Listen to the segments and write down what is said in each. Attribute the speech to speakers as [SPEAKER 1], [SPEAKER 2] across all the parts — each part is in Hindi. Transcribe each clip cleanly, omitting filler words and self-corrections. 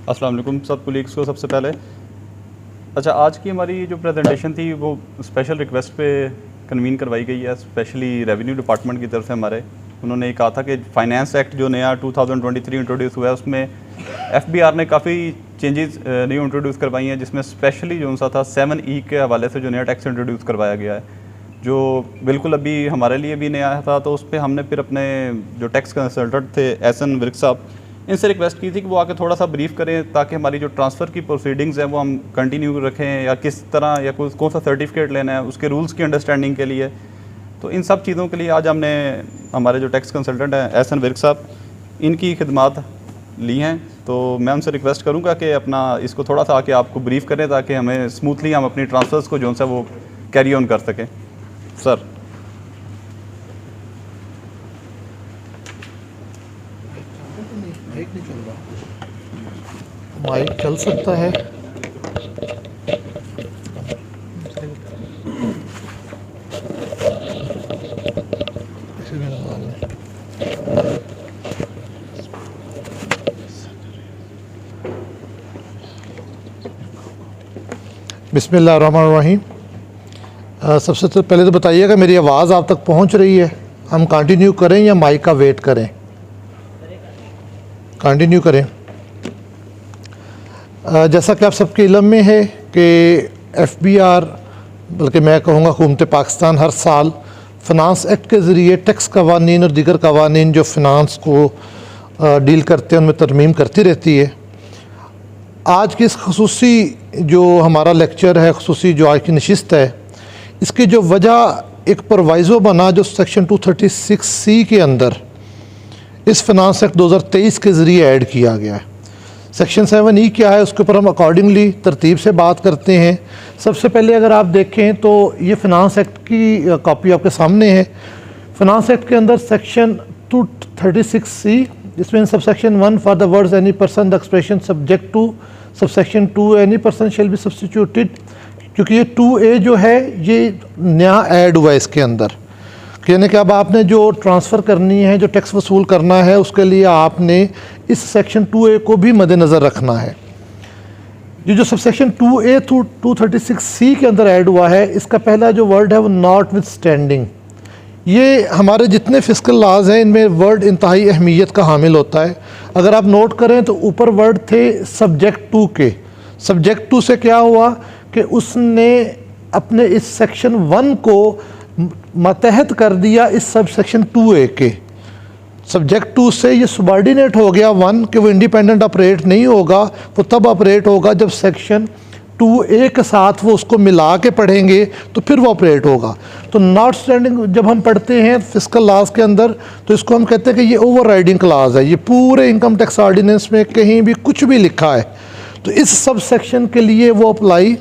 [SPEAKER 1] अस्सलाम वालेकुम सब कोलीग्स को। सबसे पहले अच्छा, आज की हमारी जो प्रेजेंटेशन थी वो स्पेशल रिक्वेस्ट पे कन्वीन करवाई गई है, स्पेशली रेवेन्यू डिपार्टमेंट की तरफ से। हमारे उन्होंने कहा था कि फाइनेंस एक्ट जो नया 2023 इंट्रोड्यूस हुआ है उसमें एफबीआर ने काफ़ी चेंजेस न्यू इंट्रोड्यूस करवाई हैं, जिसमें स्पेशली जो सा था 7E के हवाले से जो नया टैक्स इंट्रोड्यूस करवाया गया है, जो बिल्कुल अभी हमारे लिए भी नया था। तो उस पर हमने फिर अपने जो टैक्स कंसल्टेंट थे एहसन विर्क साहब, इनसे रिक्वेस्ट की थी कि वो आके थोड़ा सा ब्रीफ करें ताकि हमारी जो ट्रांसफ़र की प्रोसीडिंग्स हैं वो हम कंटिन्यू रखें, या किस तरह या कौन सा सर्टिफिकेट लेना है उसके रूल्स की अंडरस्टैंडिंग के लिए। तो इन सब चीज़ों के लिए आज हमने हमारे जो टैक्स कंसल्टेंट हैं एहसन विर्क साहब, इनकी खिदमात ली हैं। तो मैं उनसे रिक्वेस्ट करूँगा कि अपना इसको थोड़ा सा आके आपको ब्रीफ करें ताकि हमें स्मूथली हम अपनी ट्रांसफ़र्स को जो सा वो कैरी ऑन कर सकें। सर।
[SPEAKER 2] माइक चल सकता है? बिस्मिल्लाहिर्रहमानिर्रहीम। सबसे तो पहले तो बताइएगा मेरी आवाज़ आप तक पहुंच रही है? हम कंटिन्यू करें या माइक का वेट करें? कंटिन्यू करें। जैसा कि आप सबके इल्म में है कि एफबीआर, बल्कि मैं कहूँगा हुकूमत पाकिस्तान, हर साल फ़िनांस एक्ट के ज़रिए टैक्स कवानीन और दीगर कवानीन जो फ़िनांस को डील करते हैं उनमें तरमीम करती रहती है। आज की इस खसूसी जो हमारा लेक्चर है, खसूसी जो आज की नशिस्त है, इसकी जो वजह एक प्रोवाइज़ो बना जो सेक्शन 236C के अंदर इस फ़िनांस एक्ट 2023 के ज़रिए ऐड किया गया है। सेक्शन 7E क्या है उसके ऊपर हम अकॉर्डिंगली तरतीब से बात करते हैं। सबसे पहले अगर आप देखें तो ये फ़िनांस एक्ट की कॉपी आपके सामने है। फ़िनांस एक्ट के अंदर सेक्शन 236C, जिसमें subsection 1 for the words any person the expression subject to, subsection 2 any person shall be substituted, क्योंकि ये 2A जो है ये नया ऐड हुआ है इसके अंदर, यानी कि अब आपने जो ट्रांसफ़र करनी है, जो टैक्स वसूल करना है, उसके लिए आपने इस सेक्शन 2A को भी मद्देनज़र रखना है। ये जो सबसेक्शन 2A 236C के अंदर ऐड हुआ है, इसका पहला जो वर्ड है वो नॉट विद स्टैंडिंग। ये हमारे जितने फिस्कल लॉज हैं इनमें वर्ड इंतहाई अहमियत का हामिल होता है। अगर आप नोट करें तो ऊपर वर्ड थे सब्जेक्ट टू के। सब्जेक्ट टू से क्या हुआ कि उसने अपने इस सेक्शन 1 को मतहत कर दिया इस सब सेक्शन 2A के। सब्जेक्ट 2 से ये सुबॉर्डिनेट हो गया 1 कि वो इंडिपेंडेंट ऑपरेट नहीं होगा, वो तब ऑपरेट होगा जब सेक्शन 2A के साथ वो उसको मिला के पढ़ेंगे तो फिर वो ऑपरेट होगा। तो नॉट स्टैंडिंग जब हम पढ़ते हैं फिस्कल लॉज के अंदर तो इसको हम कहते हैं कि ये ओवर राइडिंग क्लाज है। ये पूरे इनकम टैक्स ऑर्डिनेंस में कहीं भी कुछ भी लिखा है तो इस सब सेक्शन के लिए वो अप्लाई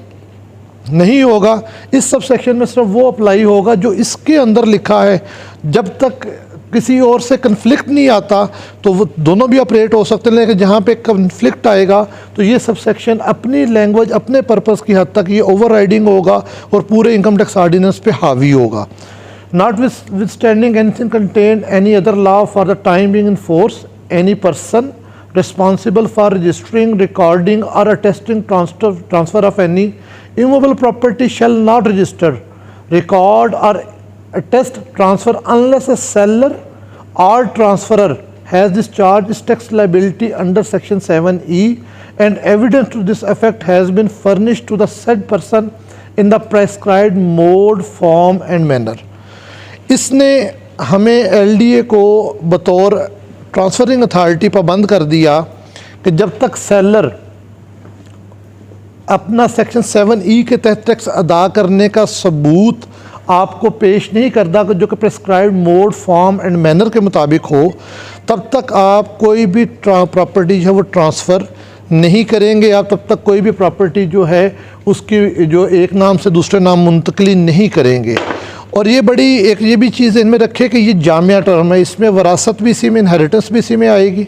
[SPEAKER 2] नहीं होगा। इस सब सेक्शन में सिर्फ वो अप्लाई होगा जो इसके अंदर लिखा है। जब तक किसी और से कन्फ्लिक्ट नहीं आता तो वो दोनों भी ऑपरेट हो सकते हैं, लेकिन जहाँ पे कन्फ्लिक्ट आएगा तो ये सब सेक्शन अपनी लैंग्वेज अपने पर्पस की हद तक ये ओवर राइडिंग होगा और पूरे इनकम टैक्स ऑर्डिनेंस पे हावी होगा। Not with standing anything contain any other law for the time being in force, any person responsible for registering, recording or attesting transfer of any immovable property shall not register, record or attest transfer unless a seller or transferor has discharged its tax liability under section 7E and evidence to this effect has been furnished to the said person in the prescribed mode, form and manner। इसने हमें LDA को बतौर ट्रांसफरिंग अथॉरिटी पाबंद कर दिया कि जब तक सेलर अपना सेक्शन 7E के तहत टैक्स अदा करने का सबूत आपको पेश नहीं करता जो कि prescribed mode, form and manner के मुताबिक हो, तब तक आप कोई भी प्रॉपर्टी जो है वो ट्रांसफ़र नहीं करेंगे। आप तब तक कोई भी प्रॉपर्टी जो है उसकी जो एक नाम से दूसरे नाम मुंतकली नहीं करेंगे। और ये बड़ी एक ये भी चीज़ इनमें रखे कि ये जामिया टर्म है, इसमें वरासत भी इसी में, इनहेरिटेंस भी इसी में आएगी।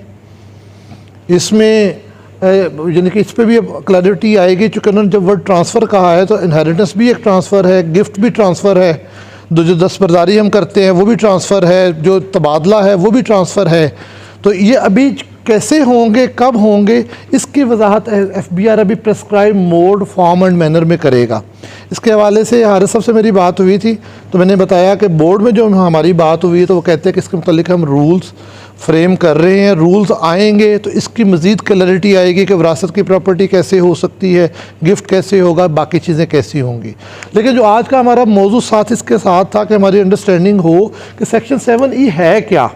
[SPEAKER 2] इसमें यानी कि इस पर भी क्लैरिटी आएगी, चूँकि उन्होंने जब वर्ड ट्रांसफ़र कहा है तो इनहेरिटेंस भी एक ट्रांसफ़र है, गिफ्ट भी ट्रांसफ़र है, जो दस्तबरदारी हम करते हैं वो भी ट्रांसफ़र है, जो तबादला है वो भी ट्रांसफ़र है। तो ये अभी कैसे होंगे, कब होंगे, इसकी वजाहत FBR अभी prescribe mode, form and manner में करेगा। इसके हवाले से हारिस साहब से मेरी बात हुई थी तो मैंने बताया कि बोर्ड में जो हमारी बात हुई है तो वो कहते हैं कि इसके मुतालिक हम रूल्स फ्रेम कर रहे हैं, रूल्स आएंगे तो इसकी मज़ीद क्लैरिटी आएगी कि विरासत की प्रॉपर्टी कैसे हो सकती है, गिफ्ट कैसे होगा, बाकी चीज़ें कैसी होंगी। लेकिन जो आज का हमारा मौजू साथ इसके साथ था कि हमारी अंडरस्टैंडिंग हो कि सेक्शन 7E है क्या,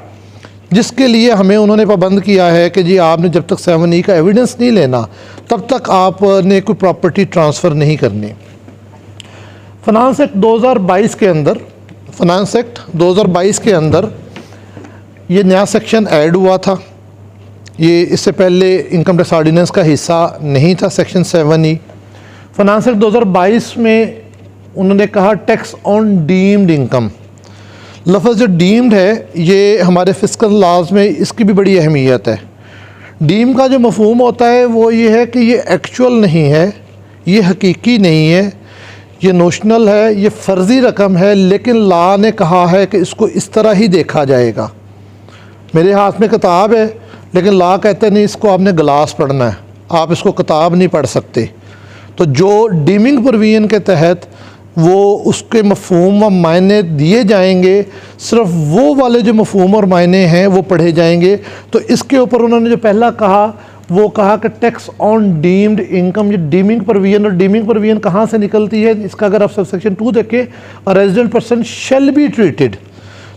[SPEAKER 2] जिसके लिए हमें उन्होंने पाबंद किया है कि जी आपने जब तक 7E का एविडेंस नहीं लेना तब तक आपने कोई प्रॉपर्टी ट्रांसफ़र नहीं करनी। फाइनेंस एक्ट 2022 के अंदर, फाइनेंस एक्ट 2022 के अंदर ये नया सेक्शन ऐड हुआ था। ये इससे पहले इनकम टैक्स ऑर्डिनेंस का हिस्सा नहीं था सेक्शन 7E। फाइनेंस एक्ट 2022 में उन्होंने कहा टैक्स ऑन डीम्ड इनकम। लफ्ज़ जो डीम्ड है ये हमारे फिस्कल लॉज में इसकी भी बड़ी अहमियत है। डीम का जो मफहूम होता है वो ये है कि ये एक्चुअल नहीं है, ये हकीकी नहीं है, ये नोशनल है, ये फ़र्ज़ी रकम है, लेकिन लॉ ने कहा है कि इसको इस तरह ही देखा जाएगा। मेरे हाथ में किताब है लेकिन लॉ कहते नहीं इसको आपने गिलास पढ़ना है, आप इसको किताब नहीं पढ़ सकते। तो जो डीमिंग प्रोविजन के तहत वो उसके मफहूम व मायने दिए जाएंगे, सिर्फ वो वाले जो मफहूम और मायने हैं वो पढ़े जाएंगे। तो इसके ऊपर उन्होंने जो पहला कहा वो कहा कि टैक्स ऑन डीम्ड इनकम, ये डीमिंग प्रोविजन, और डीमिंग प्रोविजन कहाँ से निकलती है, इसका अगर आप सब सेक्शन 2 देखें, अ resident person shall be treated,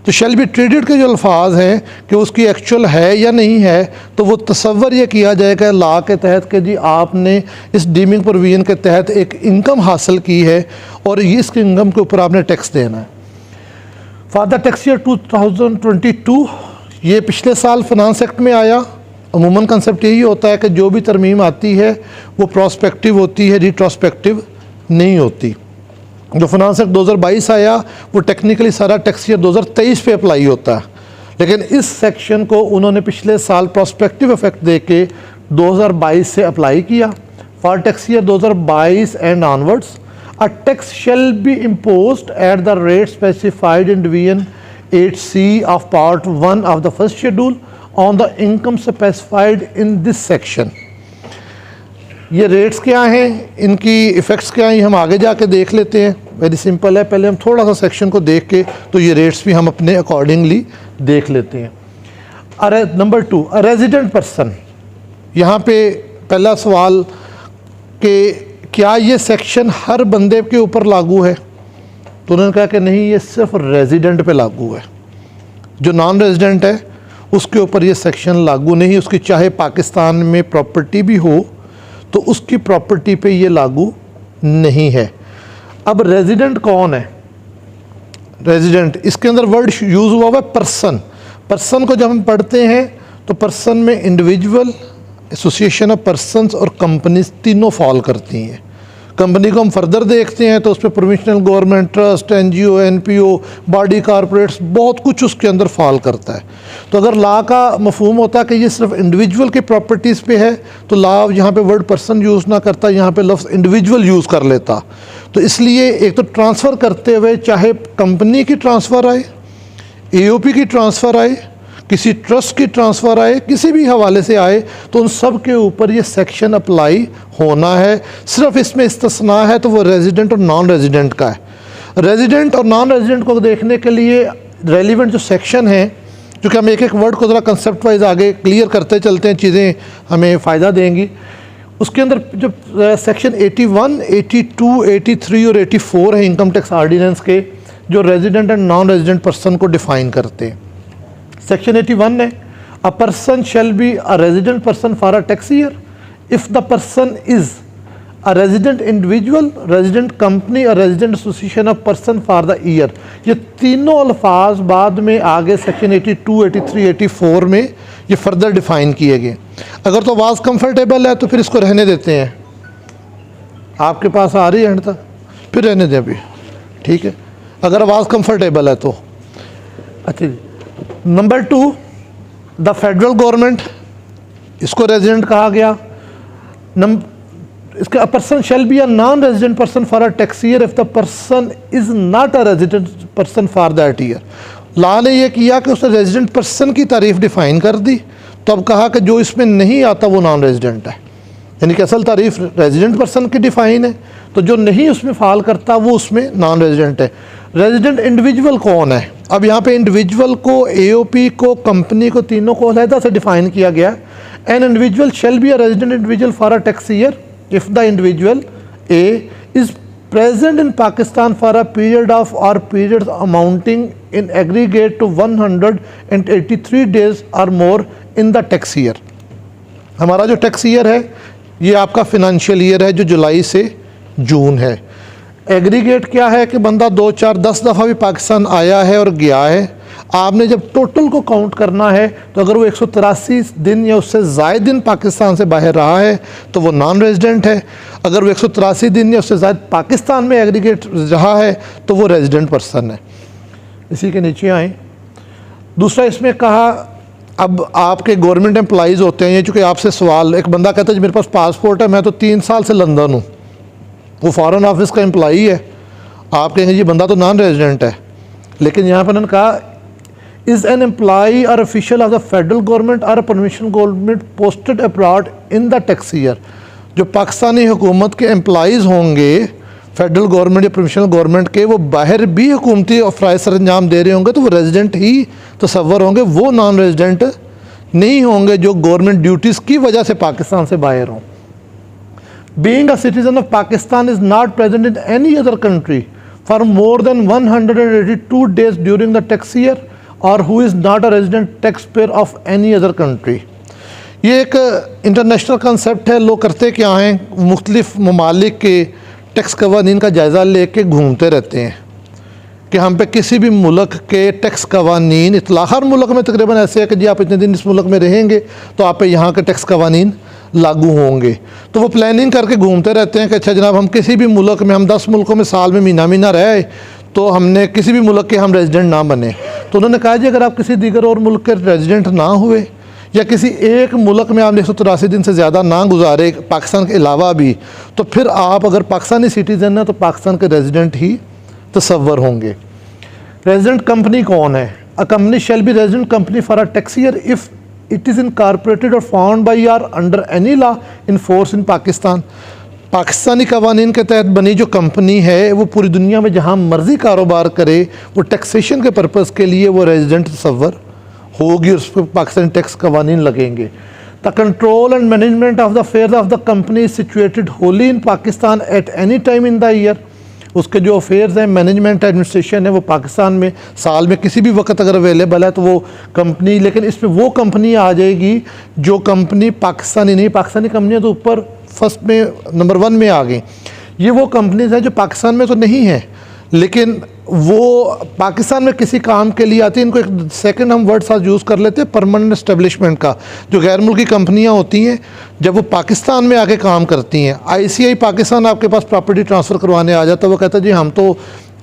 [SPEAKER 2] तो शैल बी ट्रीटेड के जो अल्फाज हैं कि उसकी एक्चुअल है या नहीं है, तो वो तसव्वुर ये किया जाएगा लॉ के तहत कि जी आपने इस डीमिंग प्रोविजन के तहत एक इनकम हासिल की है और इस इनकम के ऊपर आपने टैक्स देना है। फॉर द टैक्स ईयर 2022, ये पिछले साल फाइनेंस एक्ट में आया। अमूमन कंसेप्ट यही होता है कि जो भी तरमीम आती है वो प्रोस्पेक्टिव होती है, रिट्रोस्पेक्टिव नहीं होती। जो फाइनेंस एक्ट 2022 आया वो टेक्निकली सारा टैक्स ईयर 2023 पे अप्लाई होता है, लेकिन इस सेक्शन को उन्होंने पिछले साल प्रोस्पेक्टिव इफेक्ट दे के 2022 से अप्लाई किया। For tax year 2022 and onwards, a tax shall be imposed at the rate specified in division 8C of part 1 of the first schedule on the income specified in this section. ये रेट्स क्या हैं, इनकी इफ़ेक्ट्स क्या हैं, ये हम आगे जाके देख लेते हैं। वेरी सिंपल है, पहले हम थोड़ा सा सेक्शन को देख के तो ये रेट्स भी हम अपने अकॉर्डिंगली देख लेते हैं। नंबर 2, अ रेजिडेंट पर्सन। यहाँ पे पहला सवाल कि क्या ये सेक्शन हर बंदे के ऊपर लागू है, तो उन्होंने कहा कि नहीं, ये सिर्फ रेजिडेंट पे लागू है। जो नॉन रेजिडेंट है उसके ऊपर ये सेक्शन लागू नहीं, उसकी चाहे पाकिस्तान में प्रॉपर्टी भी हो तो उसकी प्रॉपर्टी पे ये लागू नहीं है। अब रेजिडेंट कौन है? रेजिडेंट, इसके अंदर वर्ड यूज़ हुआ हुआ है पर्सन। पर्सन को जब हम पढ़ते हैं तो पर्सन में इंडिविजुअल, एसोसिएशन ऑफ पर्सनस और कंपनीज तीनों फॉल करती हैं। कंपनी को हम फर्दर देखते हैं तो उस पर provisional government, trust, NGO, NPO, body corporates, बहुत कुछ उसके अंदर फॉल करता है। तो अगर लॉ का मफहूम होता है कि ये सिर्फ इंडिविजुअल की प्रॉपर्टीज़ पे है तो लॉ यहाँ पे वर्ड पर्सन यूज़ ना करता, यहाँ पे लफ्ज़ इंडिविजुअल यूज़ कर लेता। तो इसलिए एक तो ट्रांसफ़र करते हुए चाहे कंपनी की ट्रांसफ़र आए, AOP की ट्रांसफ़र आए, किसी ट्रस्ट की ट्रांसफ़र आए, किसी भी हवाले से आए, तो उन सब के ऊपर ये सेक्शन अप्लाई होना है। सिर्फ इसमें इस्तिस्ना है तो वो रेजिडेंट और नॉन रेजिडेंट का है। रेजिडेंट और नॉन रेजिडेंट को देखने के लिए रेलिवेंट जो सेक्शन है, क्योंकि हम एक एक वर्ड को ज़रा कंसेप्ट वाइज आगे क्लियर करते चलते हैं, चीज़ें हमें फ़ायदा देंगी। उसके अंदर जो सेक्शन 81, 82, 83 और 84 है इनकम टैक्स ऑर्डिनेंस के, जो resident and non resident person को डिफ़ाइन करते हैं। सेक्शन 81 है, a person shall be a resident person for a tax year if the person is a resident individual, resident company और resident association of person for the year. ये तीनों अल्फाज बाद में आगे सेक्शन 82, 83, 84 में ये फर्दर डिफ़ाइन किए गए। अगर तो आवाज़ कंफर्टेबल है तो फिर इसको रहने देते हैं, आपके पास आ रही है एंड तक, फिर रहने दें अभी, ठीक है, अगर आवाज़ कंफर्टेबल है तो। अच्छा जी, नंबर 2, द फेडरल गवर्नमेंट, इसको रेजिडेंट कहा गया। इसका अ person shall be a non resident person for a tax year if the person is not a resident person for that year. Law ने यह किया कि उसने रेजिडेंट पर्सन की तारीफ डिफाइन कर दी, तो अब कहा कि जो इसमें नहीं आता वो नॉन रेजिडेंट है, यानी कि असल तारीफ रेजिडेंट पर्सन की डिफ़ाइन है, तो जो नहीं उसमें फ़ाल करता वो उसमें नॉन रेजिडेंट है। रेजिडेंट इंडिविजुअल कौन है? अब यहाँ पे इंडिविजुअल को, AOP को, कंपनी को, तीनों को अलहदा से डिफ़ाइन किया गया है। An individual shall be a resident individual for a tax year if the individual A is present in Pakistan for a period of or periods amounting in aggregate to 183 days or more in the tax year। हमारा जो टैक्स ईयर है ये आपका फिनंशियल ईयर है जो जुलाई से जून है। एग्रीगेट क्या है कि बंदा 2, 4, 10 दफ़ा भी पाकिस्तान आया है और गया है। आपने जब टोटल को काउंट करना है तो अगर वो 183 दिन या उससे ज़ायद दिन पाकिस्तान से बाहर रहा है तो वो नॉन रेजिडेंट है। अगर वो 183 दिन या उससे ज़ायद पाकिस्तान में एग्रीगेट रहा है तो वो रेजिडेंट पर्सन है। इसी के नीचे आए, दूसरा इसमें कहा, अब आपके गवर्नमेंट एम्प्लॉइज़ होते हैं, ये चूँकि आपसे सवाल, एक बंदा कहता है जी मेरे पास पासपोर्ट है, मैं तो 3 साल से लंदन हूँ, वो फॉरेन ऑफिस का एम्प्लॉई है, आप कहेंगे जी बंदा तो नॉन रेजिडेंट है। लेकिन यहाँ पर उन्होंने कहा इज़ एन एम्प्लॉई और official of the federal government और provincial government posted abroad in the tax year. जो पाकिस्तानी हुकूमत के एम्प्लॉइज़ होंगे फेडरल गवर्नमेंट या प्रोविंशियल गवर्नमेंट के, वो बाहर भी हुकूमती फ़राइज़ सर अंजाम दे रहे होंगे तो वो रेजिडेंट ही तसव्वुर होंगे, वो नॉन रेजिडेंट नहीं होंगे जो गवर्नमेंट ड्यूटीज़ की वजह से पाकिस्तान से बाहर हों। Being a citizen of Pakistan is not present in any other country for more than 182 days during the tax year or who is not a resident taxpayer of any other country। ये एक इंटरनेशनल कंसेप्ट है। लोग करते क्या हैं, मुख्तलिफ ममालिक के टैक्स कवानीन का जायज़ा लेके घूमते रहते हैं कि हम पे किसी भी मुल्क के टैक्स कवानीन, इतला हर मुल्क में तकरीबन ऐसे है कि जी आप इतने दिन इस मुल्क में रहेंगे तो आप पे यहाँ के टैक्स कवानीन लागू होंगे। तो वो प्लानिंग करके घूमते रहते हैं कि अच्छा जनाब हम किसी भी मुल्क में, हम 10 मुल्कों में साल में महीना रहे तो हमने किसी भी मुल्क के हम रेजिडेंट ना बने। तो उन्होंने कहा जी अगर आप किसी दीगर और मुल्क के रेजिडेंट ना हुए या किसी एक मुल्क में आपने 183 दिन से ज़्यादा ना गुजारे पाकिस्तान के अलावा भी, तो फिर आप अगर पाकिस्तानी सिटीज़न हैं तो पाकिस्तान के रेजिडेंट ही तसव्वुर होंगे। रेजिडेंट कंपनी कौन है? A company shall be resident company for a tax year if it is incorporated और found by or under any law in force in Pakistan. Pakistani कवानीन के तहत बनी जो कंपनी है वो पूरी दुनिया में जहाँ मर्ज़ी कारोबार करे, वो टैक्सेशन के पर्पज़ के लिए वो रेजिडेंट तसव्वुर होगी और उस पर पाकिस्तानी टैक्स कवानीन लगेंगे। The control and management of the affairs of the company is situated Holi in Pakistan at any time in the year. उसके जो अफेयर्स हैं, मैनेजमेंट एडमिनिस्ट्रेशन है, वो पाकिस्तान में साल में किसी भी वक्त अगर अवेलेबल है तो वो कंपनी, लेकिन इसमें वो कंपनी आ जाएगी जो कंपनी पाकिस्तानी नहीं, पाकिस्तानी कंपनियाँ तो ऊपर फर्स्ट में नंबर 1 में आ गई। ये वो कंपनीज हैं जो पाकिस्तान में तो नहीं है लेकिन वो पाकिस्तान में किसी काम के लिए आती है। इनको एक सेकंड हम वर्ड साथ यूज़ कर लेते हैं, परमानेंट एस्टेब्लिशमेंट का। जो गैर मुल्की कंपनियां होती हैं जब वो पाकिस्तान में आके काम करती हैं, ICI पाकिस्तान आपके पास प्रॉपर्टी ट्रांसफ़र करवाने आ जाता है, वो कहता है जी हम तो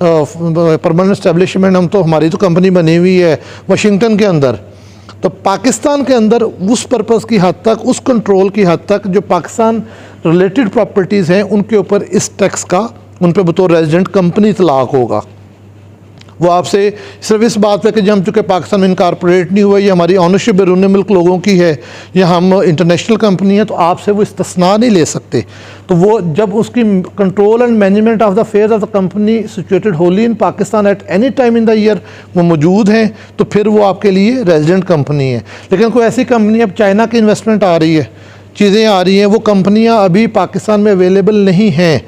[SPEAKER 2] परमानेंट एस्टेब्लिशमेंट, हम तो, हमारी तो कंपनी बनी हुई है वाशिंगटन के अंदर। तो पाकिस्तान के अंदर उस पर्पज़ की हद तक, उस कंट्रोल की हद तक जो पाकिस्तान रिलेटेड प्रॉपर्टीज़ हैं उनके ऊपर इस टैक्स का उन पर बतौर रेजिडेंट कंपनी इतलाक़ होगा। वो आपसे सिर्फ इस बात पे कि जब हम चूँकि पाकिस्तान में इनकॉर्पोरेट नहीं हुआ, ये हमारी ऑनरशिप बैरून मुल्क लोगों की है या हम इंटरनेशनल कंपनी है, तो आपसे वो इस्तिस्ना नहीं ले सकते। तो वो जब उसकी control and management of the affairs of the company situated Holi in Pakistan at any time in the year वो मौजूद हैं, तो फिर वो आपके लिए रेजिडेंट कंपनी है। लेकिन कोई ऐसी कंपनी, अब चाइना की इन्वेस्टमेंट आ रही है, चीज़ें आ रही हैं, वो कंपनियाँ अभी पाकिस्तान में अवेलेबल नहीं हैं,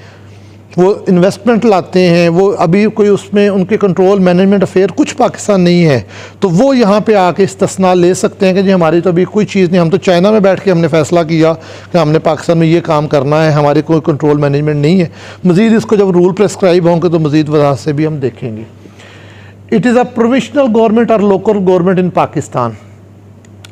[SPEAKER 2] वो इन्वेस्टमेंट लाते हैं, वो अभी कोई उसमें उनके कंट्रोल मैनेजमेंट अफेयर कुछ पाकिस्तान नहीं है, तो वो यहाँ पे आके इस्तिस्ना ले सकते हैं कि जी हमारी तो अभी कोई चीज़ नहीं, हम तो चाइना में बैठ के हमने फ़ैसला किया कि हमने पाकिस्तान में ये काम करना है, हमारी कोई कंट्रोल मैनेजमेंट नहीं है। मज़ीद इसको जब रूल प्रेस्क्राइब होंगे तो मज़ीद वजह से भी हम देखेंगे। It is a provisional government और local government in Pakistan.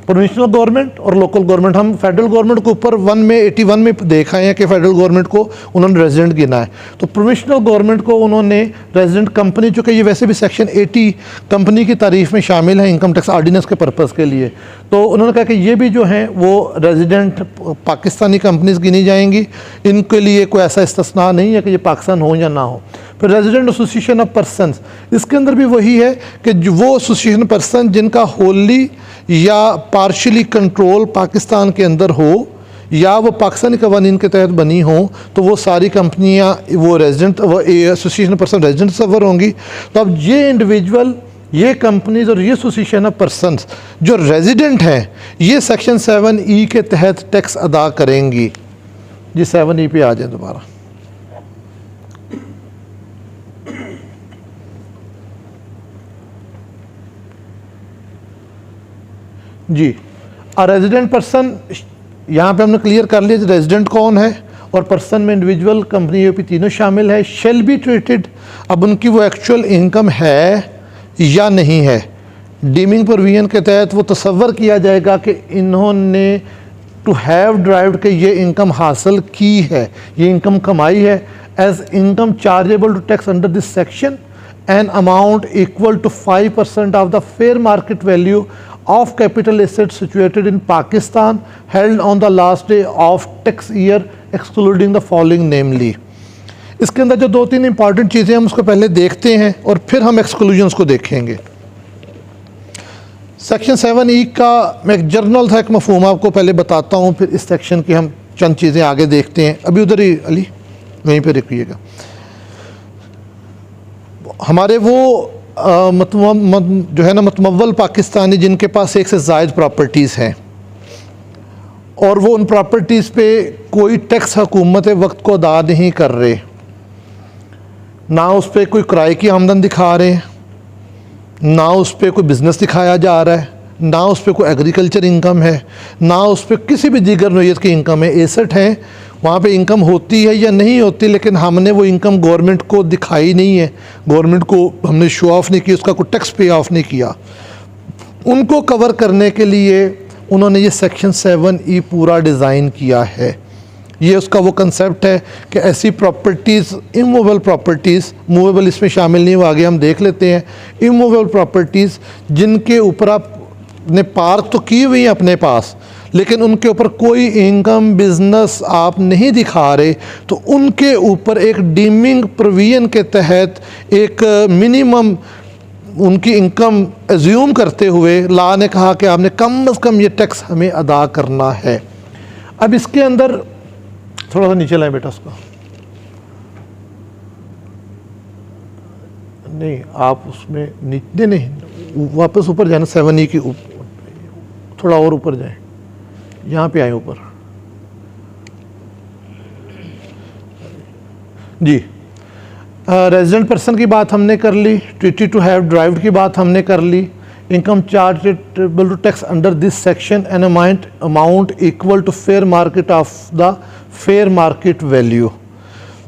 [SPEAKER 2] Provincial government और लोकल गवर्नमेंट, हम फेडरल गवर्नमेंट को ऊपर 81 में देखा है कि फेडरल गवर्नमेंट को उन्होंने रेजिडेंट गिना है, तो प्रोविंशियल गवर्नमेंट को उन्होंने रेजिडेंट कंपनी, चूँकि ये वैसे भी सेक्शन 80 कंपनी की तारीफ में शामिल है इनकम टैक्स ऑर्डिनेंस के पर्पज़ के लिए, तो उन्होंने कहा कि ये भी जो हैं वो रेजिडेंट पाकिस्तानी कंपनीज गिनी जाएंगी, इनके लिए कोई ऐसा इस्तिस्ना नहीं है कि ये पाकिस्तान हो या ना हो। फिर रेजिडेंट एसोसिएशन ऑफ पर्सनस, इसके अंदर भी वही है कि वो एसोसिएशन पर्सन जिनका होली या पार्शली कंट्रोल पाकिस्तान के अंदर हो या वो पाकिस्तानी कवानीन के तहत बनी हो, तो वो सारी कंपनियां वो रेजिडेंट, वो एसोसिएशन पर्सन रेजिडेंट सर्वर होंगी। तो अब ये इंडिविजुअल, ये कंपनीज और ये एसोसिएशन ऑफ पर्सनस जो रेजिडेंट हैं, ये सेक्शन 7E के तहत टैक्स अदा करेंगी। जी 7E पे आ जाए दोबारा। जी रेजिडेंट पर्सन यहाँ पे हमने क्लियर कर लिया रेजिडेंट कौन है, और पर्सन में इंडिविजुअल, कंपनी, यूपी तीनों शामिल है। शेल बी ट्रीटेड, अब उनकी वो एक्चुअल इनकम है या नहीं है, डीमिंग प्रोविजन के तहत वो तसव्वुर किया जाएगा कि इन्होंने टू हैव ड्राइव्ड के ये इनकम हासिल की है, ये इनकम कमाई है, as income chargeable to tax under this section an amount equal to 5% of the fair market value of capital assets situated in Pakistan held on the last day of tax year excluding the following namely। इसके अंदर जो 2-3 इंपॉर्टेंट चीज़ें हम उसको पहले देखते हैं और फिर हम एक्सक्लूजन्स को देखेंगे। सेक्शन 7E का मैं एक जर्नल था, एक मफहूम आपको पहले बताता हूँ, फिर इस सेक्शन की हम चंद चीज़ें आगे देखते हैं। अभी उधर ही अली वहीं पर रखिएगा। हमारे वो जो है ना मतमवल पाकिस्तानी जिनके पास एक से ज़ायद प्रॉपर्टीज़ हैं और वो उन प्रॉपर्टीज़ पे कोई टैक्स हुकूमत वक्त को अदा नहीं कर रहे, ना उस पर कोई किराए की आमदन दिखा रहे हैं, ना उस पर कोई बिज़नेस दिखाया जा रहा है, ना उस पर कोई एग्रीकल्चर इनकम है, ना उस पर किसी भी दीगर नोयत की इनकम है। एसेट हैं, वहाँ पे इनकम होती है या नहीं होती, लेकिन हमने वो इनकम गवर्नमेंट को दिखाई नहीं है, गवर्नमेंट को हमने शो ऑफ नहीं किया, उसका कोई टैक्स पे ऑफ नहीं किया। उनको कवर करने के लिए उन्होंने ये सेक्शन 7E पूरा डिज़ाइन किया है। ये उसका वो कंसेप्ट है कि ऐसी प्रॉपर्टीज़, इमूवेबल प्रॉपर्टीज़, मूवेबल इसमें शामिल नहीं, वो आगे हम देख लेते हैं। इमूवेबल प्रॉपर्टीज़ जिनके ऊपर आपने पार्क तो की हुई है अपने पास, लेकिन उनके ऊपर कोई इनकम बिजनेस आप नहीं दिखा रहे, तो उनके ऊपर एक डीमिंग प्रोविजन के तहत एक मिनिमम उनकी इनकम एज्यूम करते हुए लॉ ने कहा कि आपने कम से कम ये टैक्स हमें अदा करना है। अब इसके अंदर थोड़ा सा नीचे लाएं बेटा उसको, नहीं आप उसमें नीचे नहीं, वापस ऊपर जाना, 7E की थोड़ा और ऊपर जाएं, यहाँ पे आए ऊपर जी। रेजिडेंट पर्सन की बात हमने कर ली, ट्रीटी टू हैव ड्राइव्ड की बात हमने कर ली, income chargeable to tax under this section an amount equal to fair market of the fair market value.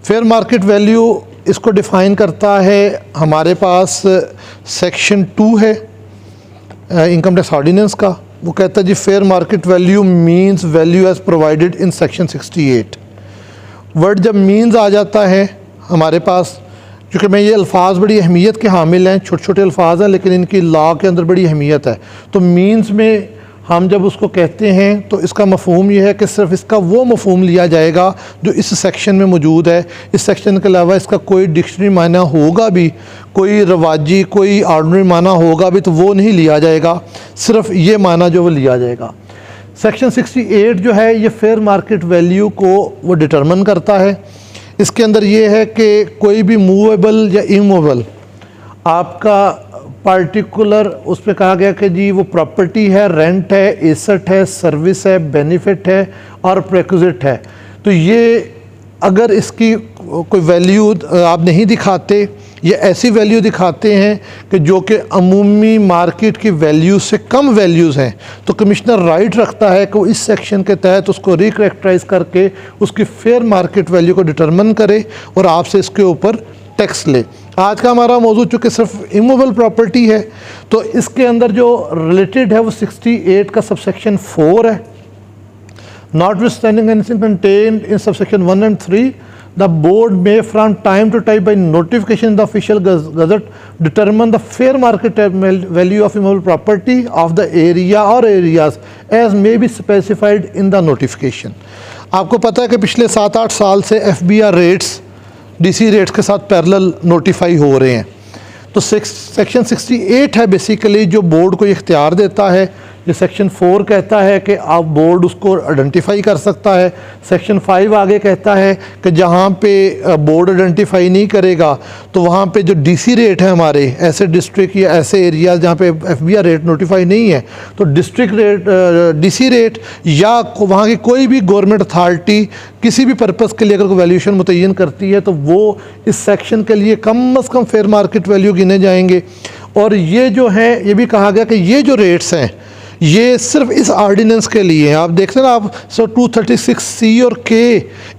[SPEAKER 2] Fair market value इसको डिफ़ाइन करता है हमारे पास सेक्शन 2 है इनकम टैक्स ऑर्डिनेंस का। वो कहता है जी fair market value means value as provided in section 68। Word जब मीन्स आ जाता है हमारे पास, क्योंकि मैं ये अल्फाज बड़ी अहमियत के हामिल हैं, छोटे छोटे अल्फाज हैं लेकिन इनकी लॉ के अंदर बड़ी अहमियत है। तो मीन्स में हम जब उसको कहते हैं तो इसका मफहूम ये है कि सिर्फ इसका वो मफहूम लिया जाएगा जो इस सेक्शन में मौजूद है। इस सेक्शन के अलावा इसका कोई डिक्शनरी माना होगा भी, कोई रवाजी, कोई ऑर्डनरी माना होगा भी, तो वो नहीं लिया जाएगा, सिर्फ ये माना जो वो लिया जाएगा। सेक्शन 68 जो है ये फेयर मार्केट वैल्यू को वो डिटरमिन करता है। इसके अंदर ये है कि कोई भी मूवेबल या इमूवेबल आपका पार्टिकुलर उस पर कहा गया कि जी वो प्रॉपर्टी है, रेंट है, एसेट है, सर्विस है, बेनिफिट है और प्रेक्विजिट है। तो ये अगर इसकी कोई वैल्यू आप नहीं दिखाते, ये ऐसी वैल्यू दिखाते हैं कि जो कि अमूमी मार्केट की वैल्यू से कम वैल्यूज़ हैं, तो कमिश्नर राइट रखता है कि वो इस सेक्शन के तहत उसको रिकरेक्टराइज करके उसकी फेयर मार्केट वैल्यू को डिटरमिन करे और आपसे इसके ऊपर टैक्स ले। आज का हमारा मौजूद चूँकि सिर्फ इमूवेबल प्रॉपर्टी है, तो इसके अंदर जो रिलेटेड है वो 68 का सबसेक्शन 4 है। Notwithstanding anything contained in subsection 1 and 3, the board may from time to time by notification in the official gazette determine the fair market value of immovable property of the area or areas as may be specified in the notification। आपको पता है कि पिछले 7-8 साल से FBR रेट्स DC रेट्स के साथ पैरेलल नोटिफाई हो रहे हैं। तो सेक्शन 68 है बेसिकली जो बोर्ड को इख्तियार देता है ये सेक्शन 4 कहता है कि आप बोर्ड उसको आइडेंटिफाई कर सकता है। सेक्शन 5 आगे कहता है कि जहाँ पे बोर्ड आइडेंटिफाई नहीं करेगा तो वहाँ पे जो डीसी रेट है हमारे ऐसे डिस्ट्रिक्ट या ऐसे एरिया जहाँ पे एफबीआर रेट नोटिफाई नहीं है, तो डिस्ट्रिक्ट रेट, डीसी रेट या वहाँ की कोई भी गवर्नमेंट अथॉरिटी किसी भी पर्पज़ के लिए अगर कोई वैल्यूएशन मुतय्यन करती है तो वो इस सेक्शन के लिए कम से कम फेयर मार्केट वैल्यू गिने जाएंगे। और ये जो है, ये भी कहा गया कि ये जो रेट्स हैं ये सिर्फ इस आर्डिनेंस के लिए हैं। आप देखते हैं ना, आप 236C और K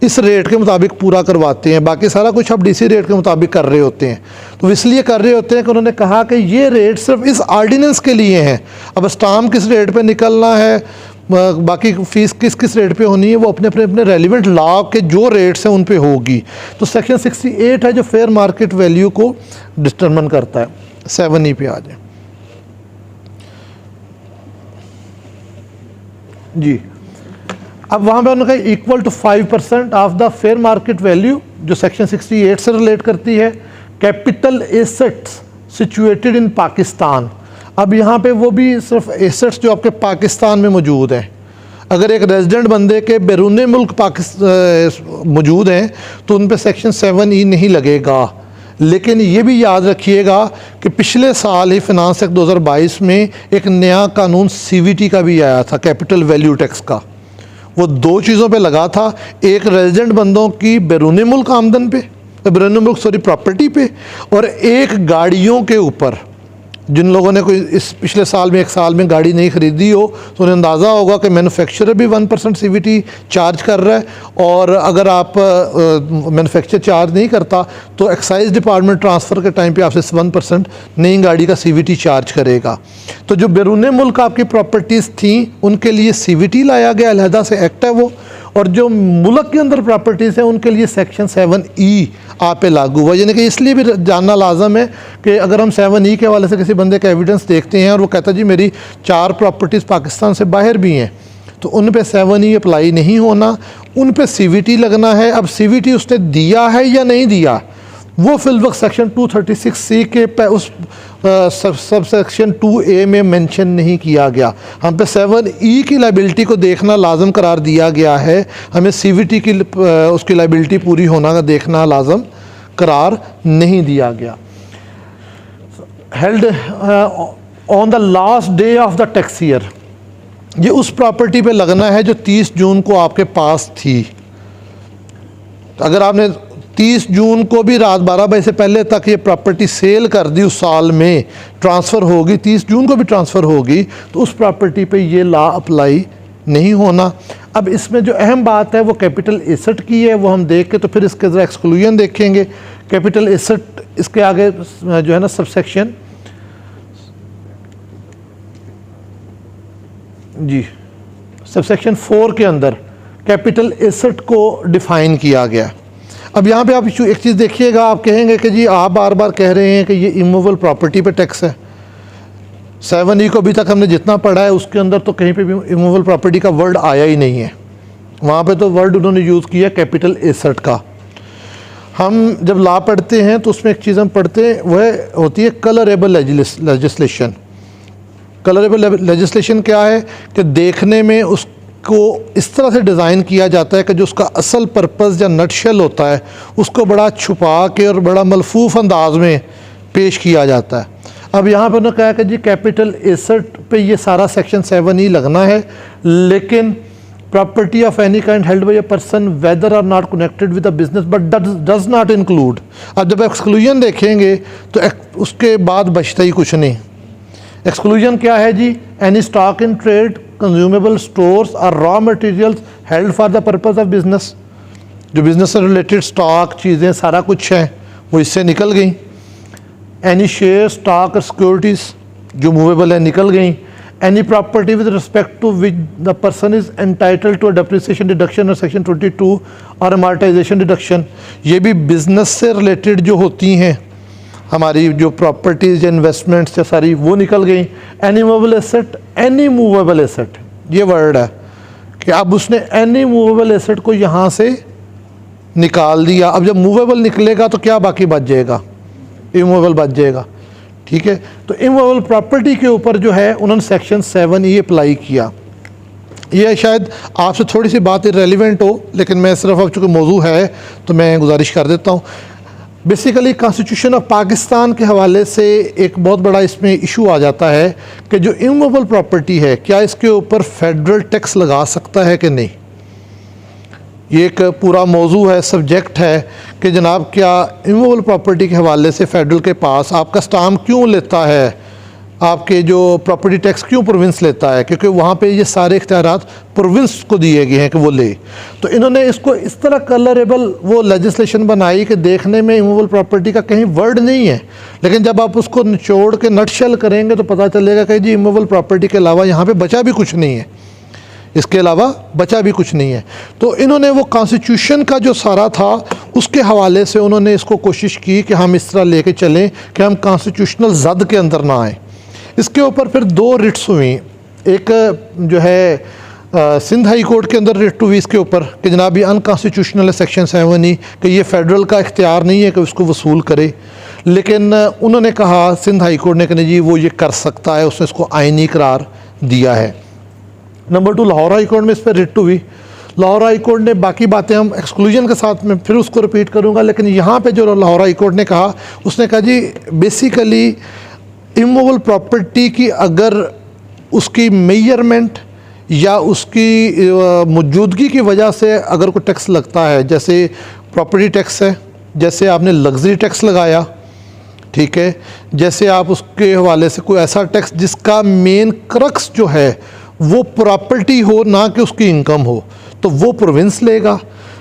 [SPEAKER 2] इस रेट के मुताबिक पूरा करवाते हैं, बाकी सारा कुछ आप डीसी रेट के मुताबिक कर रहे होते हैं। तो इसलिए कर रहे होते हैं कि उन्होंने कहा कि ये रेट सिर्फ इस आर्डिनेंस के लिए हैं। अब स्टाम्प किस रेट पे निकलना है, बाकी फ़ीस किस किस रेट पे होनी है, वो अपने अपने अपने रेलिवेंट लॉ के जो रेट्स हैं उन पे होगी। तो सेक्शन 68 है जो फेयर मार्केट वैल्यू को डिटरमिन करता है। 7E पे आ जाए जी। अब वहाँ पे उन्होंने कहा equal to 5% of the fair market value, जो सेक्शन 68 से रिलेट करती है। Capital assets situated in Pakistan, अब यहाँ पे वो भी सिर्फ एसेट्स जो आपके पाकिस्तान में मौजूद हैं। अगर एक रेजिडेंट बंदे के बैरून मुल्क पाकिस्तान मौजूद हैं तो उन पे सेक्शन 7E नहीं लगेगा। लेकिन ये भी याद रखिएगा कि पिछले साल ही फिनांस एक्ट 2022 में एक नया कानून CVT का भी आया था, कैपिटल वैल्यू टैक्स का। वो दो चीज़ों पे लगा था, एक रेजिडेंट बंदों की बैरून मुल्क आमदन पे, प्रॉपर्टी पे, और एक गाड़ियों के ऊपर। जिन लोगों ने कोई इस पिछले साल में एक साल में गाड़ी नहीं ख़रीदी हो तो उन्हें अंदाज़ा होगा कि मैन्युफैक्चरर भी 1% CVT चार्ज कर रहा है, और अगर आप मैन्युफैक्चर चार्ज नहीं करता तो एक्साइज डिपार्टमेंट ट्रांसफ़र के टाइम पे आपसे 1% नई गाड़ी का CVT चार्ज करेगा। तो जो बैरून मुल्क आपकी प्रॉपर्टीज़ थी उनके लिए CVT लाया गया, अलहदा से एक्ट है वो, और जो मुल्क के अंदर प्रॉपर्टीज़ हैं उनके लिए सेक्शन 7E आप पे लागू हुआ। यानी कि इसलिए भी जानना लाजम है कि अगर हम 7E के हवाले से किसी बंदे का एविडेंस देखते हैं और वो कहता है जी मेरी 4 प्रॉपर्टीज़ पाकिस्तान से बाहर भी हैं, तो उन पे 7E अप्लाई नहीं होना, उन पे CVT लगना है। अब CVT उसने दिया है या नहीं दिया, वो फिलवक्त सेक्शन 236C के उस सब सेक्शन 2A में मेंशन नहीं किया गया। हम पे 7E की लाइबिलिटी को देखना लाजम करार दिया गया है, हमें CVT की उसकी लाइबिलिटी पूरी होना का देखना लाजम करार नहीं दिया गया। Held on the last day of the tax year, ये उस प्रॉपर्टी पे लगना है जो 30 जून को आपके पास थी। अगर आपने 30 जून को भी रात 12 बजे से पहले तक ये प्रॉपर्टी सेल कर दी, उस साल में ट्रांसफ़र होगी, 30 जून को भी ट्रांसफ़र होगी, तो उस प्रॉपर्टी पे ये लॉ अप्लाई नहीं होना। अब इसमें जो अहम बात है वो कैपिटल एसेट की है, वो हम देख के तो फिर इसके ज़रा एक्सक्लूजन देखेंगे। कैपिटल एसेट इसके आगे जो है ना सबसेक्शन जी, सबसेक्शन 4 के अंदर कैपिटल एसेट को डिफ़ाइन किया गया। अब यहाँ पे आप एक चीज़ देखिएगा, आप कहेंगे कि जी आप बार बार कह रहे हैं कि ये इमूवेबल प्रॉपर्टी पे टैक्स है। 7E को अभी तक हमने जितना पढ़ा है उसके अंदर तो कहीं पे भी इमूवेबल प्रॉपर्टी का वर्ड आया ही नहीं है। वहाँ पे तो वर्ड उन्होंने यूज़ किया कैपिटल एसेट का। हम जब लॉ पढ़ते हैं तो उसमें एक चीज़ हम पढ़ते हैं वह होती है कलरेबल लेजिस्लेशन। कलरेबल लेजिस्लेशन क्या है कि देखने में उसको इस तरह से डिज़ाइन किया जाता है कि जो उसका असल पर्पज़ या नटशेल होता है उसको बड़ा छुपा के और बड़ा मलफूफ अंदाज में पेश किया जाता है। अब यहाँ पर उन्होंने कहा कि जी कैपिटल एसेट पे ये सारा सेक्शन 7E लगना है, लेकिन property of any kind held by a person whether or not connected with a business but does not include. अब जब एक्सक्लूजन देखेंगे तो उसके बाद बचता ही कुछ नहीं। एक्सक्लूजन क्या है जी? Any stock in trade, consumable stores और raw materials held for the purpose of business. जो बिजनेस से रिलेटेड स्टॉक चीज़ें सारा कुछ है वो इससे निकल गई। एनी शेयर, स्टॉक और सिक्योरिटीज़ जो मूवेबल है निकल गई। Any property with respect to which the person is entitled to a depreciation deduction और सेक्शन 22 और अमॉर्टाइजेशन डिडक्शन, ये भी बिजनेस से रिलेटेड जो होती हैं हमारी जो प्रॉपर्टीज़ या इन्वेस्टमेंट्स या सारी वो निकल गई। Any movable asset, any movable asset ये वर्ड है कि अब उसने एनी मूवेबल एसेट को यहाँ से निकाल दिया। अब जब मूवेबल निकलेगा तो क्या बाकी बच जाएगा? इमूवेबल बच जाएगा। ठीक है। तो इमूवेबल प्रॉपर्टी के ऊपर जो है उन्होंने सेक्शन 7E अप्लाई किया। ये शायद आपसे थोड़ी सी बात इरेलीवेंट हो, लेकिन मैं सिर्फ अब चूँकि मौजू है तो मैं गुजारिश कर देता हूँ। बेसिकली कॉन्स्टिट्यूशन ऑफ पाकिस्तान के हवाले से एक बहुत बड़ा इसमें इशू आ जाता है कि जो इमूवेबल प्रॉपर्टी है क्या इसके ऊपर फेडरल टैक्स लगा सकता है कि नहीं। ये एक पूरा मौजू है, सब्जेक्ट है कि जनाब क्या इमूवेबल प्रॉपर्टी के हवाले से फेडरल के पास आपका स्टाम्प क्यों लेता है, आपके जो प्रॉपर्टी टैक्स क्यों प्रोविंस लेता है, क्योंकि वहाँ पे ये सारे इख्तियारात प्रोविंस को दिए गए हैं कि वो ले। तो इन्होंने इसको इस तरह कलरेबल वो लेजिस्लेशन बनाई कि देखने में इमूवेबल प्रॉपर्टी का कहीं वर्ड नहीं है, लेकिन जब आप उसको निचोड़ के नटशेल करेंगे तो पता चलेगा कि जी इमूवेबल प्रॉपर्टी के अलावा यहाँ पे बचा भी कुछ नहीं है, इसके अलावा बचा भी कुछ नहीं है। तो इन्होंने वो कॉन्स्टिट्यूशन का जो सारा था उसके हवाले से उन्होंने इसको कोशिश की कि हम इस तरह लेके चलें कि हम कॉन्स्टिट्यूशनल जद के अंदर ना आए। इसके ऊपर फिर 2 रिट्स हुई। एक जो है सिंध हाई कोर्ट के अंदर रिट हुई इसके ऊपर कि जनाब ये अनकॉन्स्टिट्यूशनल है सेक्शन 7E, कि ये फेडरल का इख्तियार नहीं है कि उसको वसूल करे। लेकिन उन्होंने कहा, सिंध हाई कोर्ट ने कि नहीं जी वो ये कर सकता है, उसने इसको आइनी करार दिया है। नंबर 2 लाहौर हाई कोर्ट में इस पर रिट हुई। लाहौर हाई कोर्ट ने बाकी बातें हम एक्सक्लूजन के साथ में फिर उसको रिपीट करूँगा, लेकिन यहाँ पर जो लाहौर हाई कोर्ट ने कहा, उसने कहा जी बेसिकली इमूवेबल प्रॉपर्टी की अगर उसकी मेजरमेंट या उसकी मौजूदगी की वजह से अगर कोई टैक्स लगता है, जैसे प्रॉपर्टी टैक्स है, जैसे आपने लग्जरी टैक्स लगाया, ठीक है, जैसे आप उसके हवाले से कोई ऐसा टैक्स जिसका मेन क्रक्स जो है वो प्रॉपर्टी हो ना कि उसकी इनकम हो, तो वो प्रोविंस लेगा।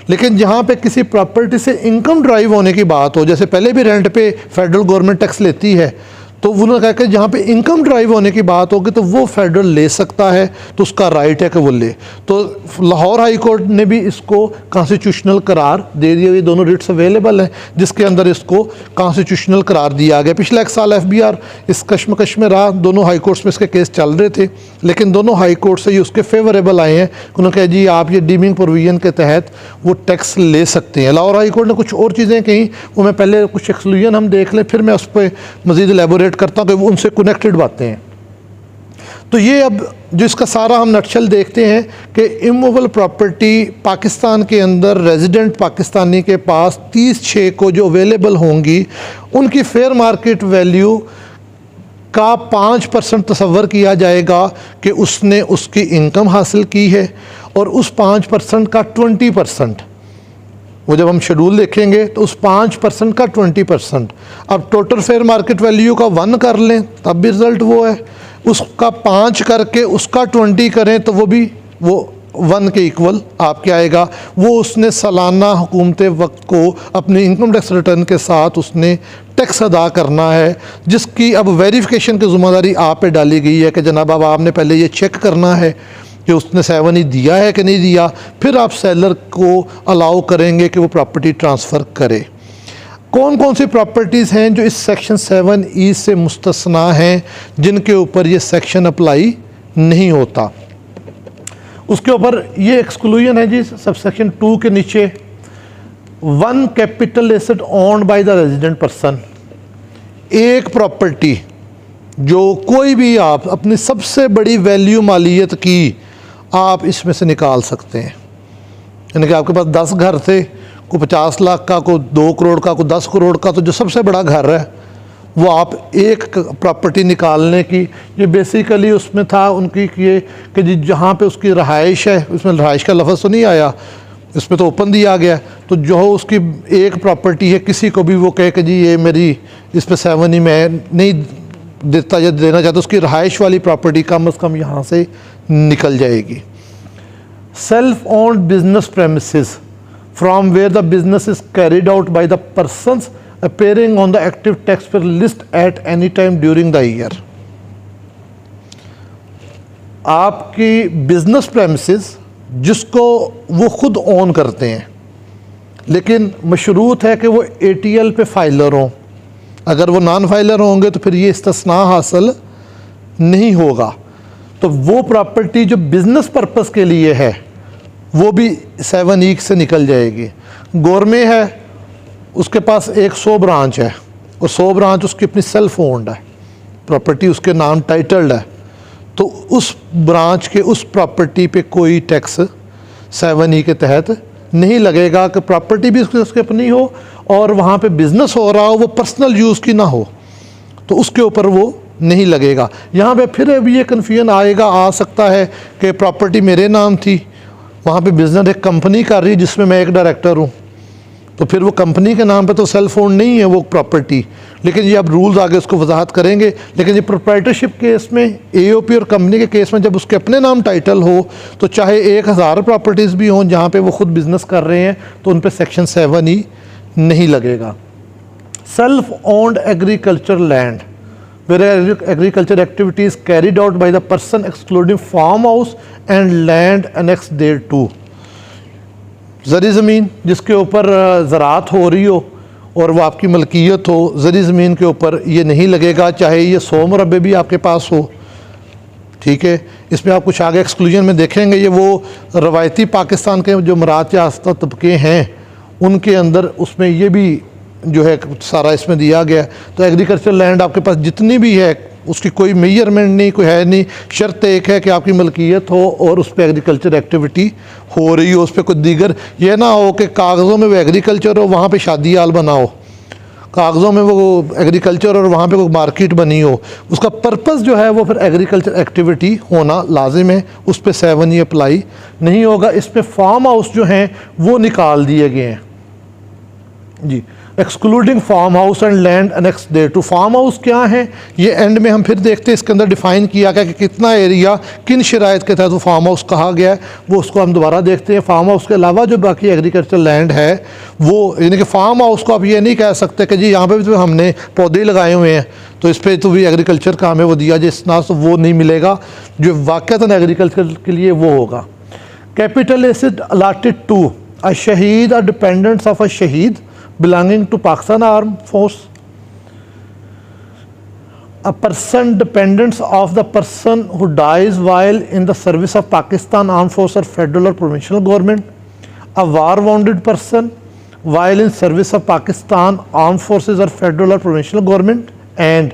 [SPEAKER 2] लेकिन जहाँ पे किसी प्रॉपर्टी से इनकम ड्राइव होने की बात हो, जैसे पहले भी रेंट पे फेडरल गवर्नमेंट टैक्स लेती है, तो उन्होंने कहा कि जहाँ पे इनकम ड्राइव होने की बात होगी तो वो फेडरल ले सकता है, तो उसका राइट है कि वो ले। तो लाहौर हाई कोर्ट ने भी इसको कॉन्स्टिट्यूशनल करार दे दिया। ये दोनों रिट्स अवेलेबल हैं जिसके अंदर इसको कॉन्स्टिट्यूशनल करार दिया गया। पिछले एक साल FBR इस कश्मकश में रहा, दोनों हाई कोर्ट्स में इसके केस चल रहे थे, लेकिन दोनों हाई कोर्ट से ये उसके फेवरेबल आए हैं। उन्होंने कहा जी आप ये डीमिंग प्रोविजन के तहत वो टैक्स ले सकते हैं। लाहौर हाई कोर्ट ने कुछ और चीज़ें कहीं, वो मैं पहले कुछ एक्सक्लूजन हम देख लें, फिर मैं उस पर मज़ीद एलेबोरेट करता हूँ कि वो उनसे कनेक्टेड बातें हैं। तो ये अब जो इसका सारा हम नटशल देखते हैं कि इमूवेबल प्रॉपर्टी पाकिस्तान के अंदर रेजिडेंट पाकिस्तानी के पास 30/6 को जो अवेलेबल होंगी, उनकी फेयर मार्केट वैल्यू का 5% तसव्वुर किया जाएगा कि उसने उसकी इनकम हासिल की है, और उस 5% का 20%, वो जब हम शेड्यूल देखेंगे तो उस 5% का 20%, अब टोटल फेयर मार्केट वैल्यू का 1 कर लें तब भी रिज़ल्ट वो है, उसका 5 करके उसका 20 करें तो वो भी वो 1 के इक्वल आपके आएगा। वो उसने सालाना हुकूमत वक्त को अपने इनकम टैक्स रिटर्न के साथ उसने टैक्स अदा करना है, जिसकी अब वेरिफिकेशन की ज़िम्मेदारी आप पे डाली गई है कि जनाब अब आपने पहले ये चेक करना है कि उसने 7E दिया है कि नहीं दिया, फिर आप सेलर को अलाउ करेंगे कि वो प्रॉपर्टी ट्रांसफ़र करे। कौन कौन सी प्रॉपर्टीज़ हैं जो इस सेक्शन 7E से मुस्तस्ना हैं, जिनके ऊपर ये सेक्शन अप्लाई नहीं होता। उसके ऊपर ये एक्सक्लूजन है जी सब सेक्शन 2 के नीचे, 1 capital asset owned by the resident person. एक प्रॉपर्टी जो कोई भी आप अपनी सबसे बड़ी वैल्यू मालियत की आप इसमें से निकाल सकते हैं, यानी कि आपके पास 10 घर थे, को 50 लाख का, को 2 करोड़ का, को 10 करोड़ का, तो जो सबसे बड़ा घर है वो आप एक प्रॉपर्टी निकालने की, ये बेसिकली उसमें था उनकी ये कि जी जहाँ पे उसकी रहाइश है, उसमें रहाइश का लफ्ज़ तो नहीं आया, इसमें तो ओपन दिया गया, तो जो उसकी एक प्रॉपर्टी है, किसी को भी वो कहे कि जी ये मेरी इस पर 7E में नहीं देता या देना चाहता, उसकी रहाइश वाली प्रॉपर्टी कम अज़ कम यहाँ से निकल जाएगी। Self owned business premises from where the business is carried out by the persons appearing on the active tax payer list at any time during the year। आपकी बिजनेस प्रेमिसेस जिसको वो खुद ओन करते हैं, लेकिन मशरूत है कि वो ATL पे फाइलर हों, अगर वो नॉन फाइलर होंगे तो फिर ये इस्तिस्ना हासिल नहीं होगा। तो वो प्रॉपर्टी जो बिज़नेस पर्पस के लिए है वो भी 7E से निकल जाएगी। गवर्नमेंट है, उसके पास एक 100 ब्रांच है और 100 ब्रांच उसकी अपनी सेल्फ ओन्ड है, प्रॉपर्टी उसके नाम टाइटल्ड है तो उस ब्रांच के उस प्रॉपर्टी पे कोई टैक्स 7E के तहत नहीं लगेगा कि प्रॉपर्टी भी उसकी अपनी हो और वहाँ पे बिजनेस हो रहा हो, वो पर्सनल यूज़ की ना हो, तो उसके ऊपर वो नहीं लगेगा। यहाँ पे फिर अभी ये कन्फ्यूजन आ सकता है कि प्रॉपर्टी मेरे नाम थी, वहाँ पे बिजनेस एक कंपनी कर रही है जिसमें मैं एक डायरेक्टर हूँ, तो फिर वो कंपनी के नाम पे तो सेल फोन नहीं है वो प्रॉपर्टी। लेकिन ये अब रूल्स आगे उसको वजाहत करेंगे। लेकिन ये प्रोप्राइटरशिप केस में, एओपी और कंपनी के केस में जब उसके अपने नाम टाइटल हो तो चाहे 1000 प्रॉपर्टीज़ भी हों जहाँ पे वो खुद बिजनेस कर रहे हैं तो उन पे सेक्शन 7E नहीं लगेगा। Self owned agriculture land where agriculture activities carried out by the person excluding farmhouse and land annexed thereto। ज़री ज़मीन जिसके ऊपर ज़राअत हो रही हो और वो आपकी मलकियत हो, ज़री ज़मीन के ऊपर ये नहीं लगेगा, चाहे ये 100 मुरब्बे भी आपके पास हो, ठीक है। इसमें आप कुछ आगे एक्सक्लूजन में देखेंगे, ये वो रवायती पाकिस्तान के जो मरात याफ्ता तबके हैं उनके अंदर उसमें ये भी जो है सारा इसमें दिया गया। तो एग्रीकल्चर लैंड आपके पास जितनी भी है उसकी कोई मेजरमेंट नहीं, कोई है नहीं, शर्त एक है कि आपकी मलकियत हो और उस पर एग्रीकल्चर एक्टिविटी हो रही हो, उस पर कोई दीगर ये ना हो कि कागज़ों में वो एग्रीकल्चर हो, वहाँ पे शादी हाल बना हो, कागज़ों में वो एग्रीकल्चर और वहाँ पे कोई मार्केट बनी हो, उसका पर्पस जो है वो फिर एग्रीकल्चर एक्टिविटी होना लाजिम है, उस पर 7E अप्लाई नहीं होगा। इसमें फार्म हाउस जो हैं वो निकाल दिए गए हैं जी, excluding farm house and land annexed thereto. Farm house क्या है ये एंड में हम फिर देखते हैं, इसके अंदर डिफ़ाइन किया गया कि कितना एरिया किन शराइत के तहत वो फार्म हाउस कहा गया है, वो उसको हम दोबारा देखते हैं। फार्म हाउस के अलावा जो बाकी एग्रीकल्चर लैंड है वो, यानी कि फार्म हाउस को आप ये नहीं कह सकते कि जी यहाँ पे भी तो हमने पौधे लगाए हुए हैं तो इस पर तो भी एग्रीकल्चर का हमें वो दिया जाए इस्नास, तो वो नहीं मिलेगा, जो वाक़तन एग्रीकल्चर के लिए वो होगा। Capital asset allotted to a शहीद और डिपेंडेंट्स ऑफ अ शहीद belonging to Pakistan Armed Force, a person dependents of the person who dies while in the service of Pakistan Armed Force or federal or provincial government, a war wounded person while in service of Pakistan Armed Forces or federal or provincial government, and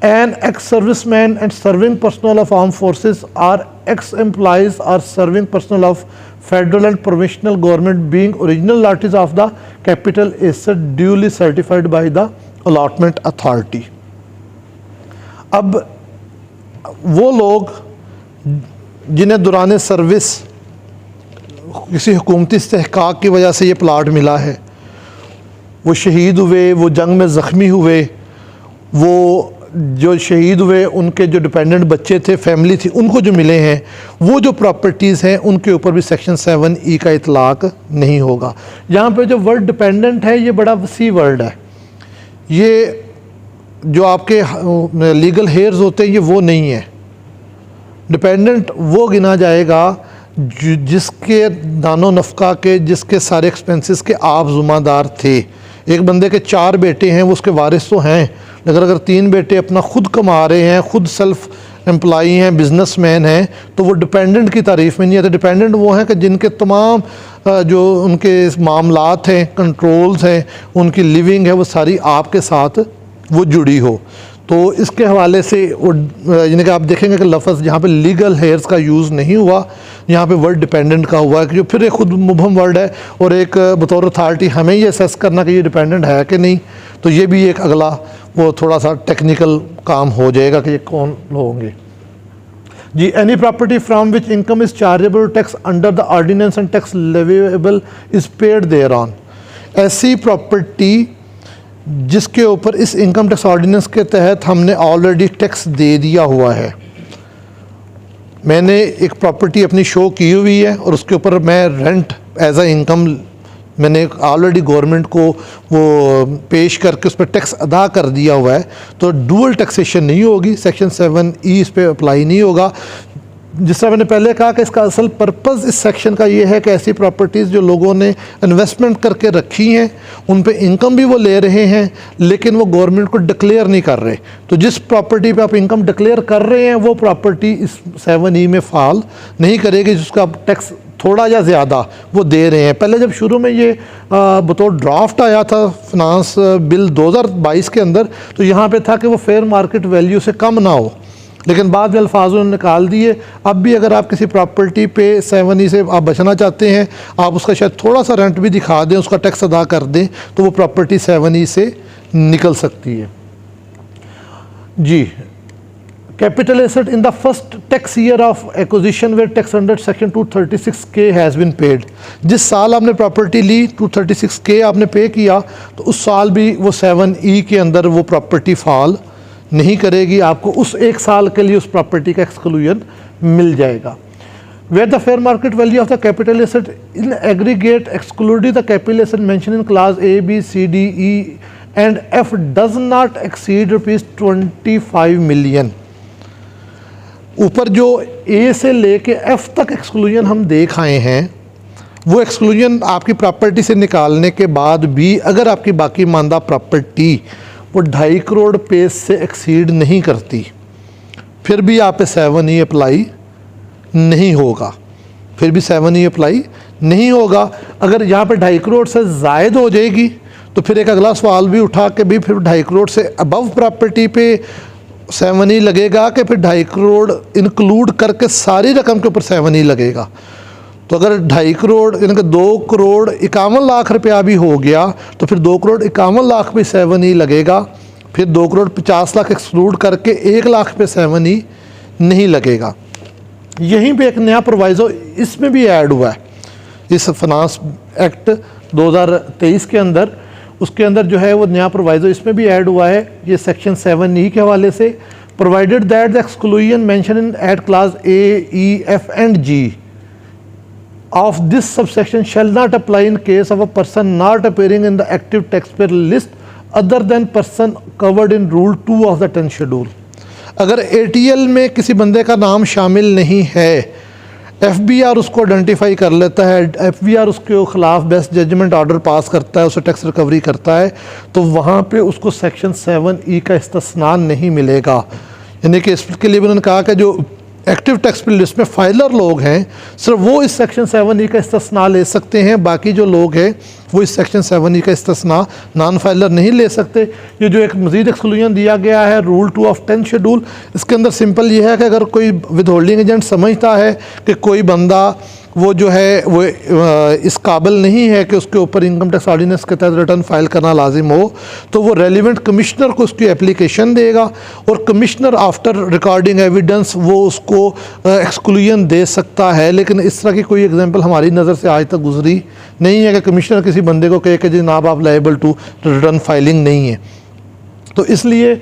[SPEAKER 2] an ex-serviceman and serving personnel of armed forces or ex-employees or serving personnel of federal and provincial government being original allottees of the capital asset duly certified by the allotment authority। अब वो लोग जिन्हें दौरान सर्विस किसी हुकूमती इस्तेहकाक की वजह से ये प्लाट मिला है, वो शहीद हुए, वो जंग में ज़ख्मी हुए, वो जो शहीद हुए उनके जो डिपेंडेंट बच्चे थे, फैमिली थी, उनको जो मिले हैं, वो जो प्रॉपर्टीज़ हैं उनके ऊपर भी सेक्शन 7E का इतलाक़ नहीं होगा। यहाँ पे जो वर्ड डिपेंडेंट है ये बड़ा वसी वर्ड है, ये जो आपके लीगल हेयर्स होते हैं ये वो नहीं है। डिपेंडेंट वो गिना जाएगा जिसके दानो नफ़का के, जिसके सारे एक्सपेंसेस के आप ज़िम्मेदार थे। एक बंदे के 4 बेटे हैं, वो उसके वारिस तो हैं, लेकिन अगर 3 बेटे अपना खुद कमा रहे हैं, खुद सेल्फ एम्प्लॉई हैं, बिजनेसमैन हैं, तो वो डिपेंडेंट की तारीफ़ में नहीं आते। डिपेंडेंट वो हैं कि जिनके तमाम जो उनके मामलात हैं, कंट्रोल्स हैं, उनकी लिविंग है, वो सारी आपके साथ वो जुड़ी हो। तो इसके हवाले से वो यानी कि आप देखेंगे कि लफ्ज़ जहाँ पे लीगल हेयर्स का यूज़ नहीं हुआ, यहाँ पे वर्ड डिपेंडेंट का हुआ है, कि जो फिर एक खुद मुबहम वर्ड है और एक बतौर अथॉरिटी हमें ये असेस करना कि ये डिपेंडेंट है कि नहीं, तो ये भी एक अगला वो थोड़ा सा टेक्निकल काम हो जाएगा कि ये कौन होंगे जी। Any property from which income is chargeable tax under the ordinance and tax leviable is paid thereon. ऐसी प्रॉपर्टी जिसके ऊपर इस इनकम टैक्स ऑर्डिनेंस के तहत हमने ऑलरेडी टैक्स दे दिया हुआ है। मैंने एक प्रॉपर्टी अपनी शो की हुई है और उसके ऊपर मैं रेंट एज आ इनकम मैंने ऑलरेडी गवर्नमेंट को वो पेश करके उस पर टैक्स अदा कर दिया हुआ है, तो डुअल टैक्सेशन नहीं होगी, सेक्शन 7E इस पर अप्लाई नहीं होगा। जिस तरह मैंने पहले कहा कि इसका असल पर्पज़ इस सेक्शन का ये है कि ऐसी प्रॉपर्टीज़ जो लोगों ने इन्वेस्टमेंट करके रखी हैं उन पे इनकम भी वो ले रहे हैं, लेकिन वो गवर्नमेंट को डिक्लेयर नहीं कर रहे, तो जिस प्रॉपर्टी पे आप इनकम डिक्लेयर कर रहे हैं वो प्रॉपर्टी इस 7E में फ़ाल नहीं करेगी, जिसका आप टैक्स थोड़ा या ज़्यादा वो दे रहे हैं। पहले जब शुरू में ये बतौर ड्राफ्ट आया था फिनांस बिल 2022 के अंदर, तो यहाँ पे था कि वो फेयर मार्केट वैल्यू से कम ना हो, लेकिन बाद में अल्फाज उन्होंने निकाल दिए। अब भी अगर आप किसी प्रॉपर्टी पे 7E से आप बचना चाहते हैं, आप उसका शायद थोड़ा सा रेंट भी दिखा दें, उसका टैक्स अदा कर दें, तो वो प्रॉपर्टी 7E से निकल सकती है जी। Capital asset in the first tax year of acquisition where tax under section 236K has been paid. जिस साल आपने प्रॉपर्टी ली 236K आपने पे किया, तो उस साल भी वो 7E के अंदर वो प्रॉपर्टी फॉल नहीं करेगी, आपको उस एक साल के लिए उस प्रॉपर्टी का एक्सक्लूजन मिल जाएगा। Where the fair market value of the capital asset in aggregate excluding the capital asset mention in class A, B, C, D, E and F does not exceed ₹25 million. ऊपर जो A से लेके F तक एक्सक्लूजन हम देख आए हैं, वो एक्सक्लूजन आपकी प्रॉपर्टी से निकालने के बाद भी अगर आपकी बाकी मानदा प्रॉपर्टी वो 2.5 करोड़ पेज से एक्सीड नहीं करती, फिर भी आप पे 7E अप्लाई नहीं होगा, फिर भी 7E अप्लाई नहीं होगा। अगर यहाँ पे 2.5 करोड़ से ज़ायद हो जाएगी तो फिर एक अगला सवाल भी उठा के भी फिर 2.5 करोड़ से अबव प्रॉपर्टी पे 7E लगेगा कि फिर 2.5 करोड़ इंक्लूड करके सारी रकम के ऊपर 7E लगेगा। तो अगर 2.5 करोड़ यानी कि 2 करोड़ 51 लाख रुपया भी हो गया, तो फिर 2 करोड़ 51 लाख पे 7E लगेगा, फिर 2 करोड़ 50 लाख एक्सक्लूड करके 1 लाख पे 7E नहीं लगेगा। यहीं पे एक नया प्रोवाइज़ो इसमें भी ऐड हुआ है, इस फाइनेंस एक्ट 2023 के अंदर, उसके अंदर जो है वो नया प्रोवाइज़ो इसमें भी ऐड हुआ है, ये सेक्शन 7E के हवाले से। Provided that the exclusion mention in at class A, E, F and G of this subsection shall not apply in case of a person not appearing in the active taxpayer list other than person covered in rule 2 of the 10th schedule। अगर ATL में किसी बंदे का नाम शामिल नहीं है, FBR उसको आइडेंटिफाई कर लेता है, FBR उसके खिलाफ बेस्ट जजमेंट ऑर्डर पास करता है, उसे टैक्स रिकवरी करता है, तो वहाँ पे उसको सेक्शन 7E का इस्तिस्ना नहीं मिलेगा। यानी कि इसके लिए भी उन्होंने कहा कि जो एक्टिव टैक्स पेयर लिस्ट में फाइलर लोग हैं सिर्फ वो इस सेक्शन 7E का इस्तिस्ना ले सकते हैं, बाकी जो लोग हैं वो इस सेक्शन 7E का इस्तिस्ना नॉन फाइलर नहीं ले सकते। ये जो एक मज़ीद एक्सक्लूजन दिया गया है रूल 2 ऑफ 10th शेड्यूल, इसके अंदर सिंपल ये है कि अगर कोई विद होल्डिंग एजेंट समझता है कि कोई बंदा वो जो है वो इस काबिल नहीं है कि उसके ऊपर इनकम टैक्स ऑर्डिनेंस के तहत रिटर्न फाइल करना लाजिम हो, तो वो रेलिवेंट कमिश्नर को उसकी एप्लीकेशन देगा और कमिश्नर आफ्टर रिकॉर्डिंग एविडेंस वो उसको एक्सक्लूजन दे सकता है। लेकिन इस तरह की कोई एग्जांपल हमारी नज़र से आज तक गुजरी नहीं है कि कमिश्नर किसी बंदे को कहे कि जनाब आप लायबल टू रिटर्न फाइलिंग नहीं है। तो इसलिए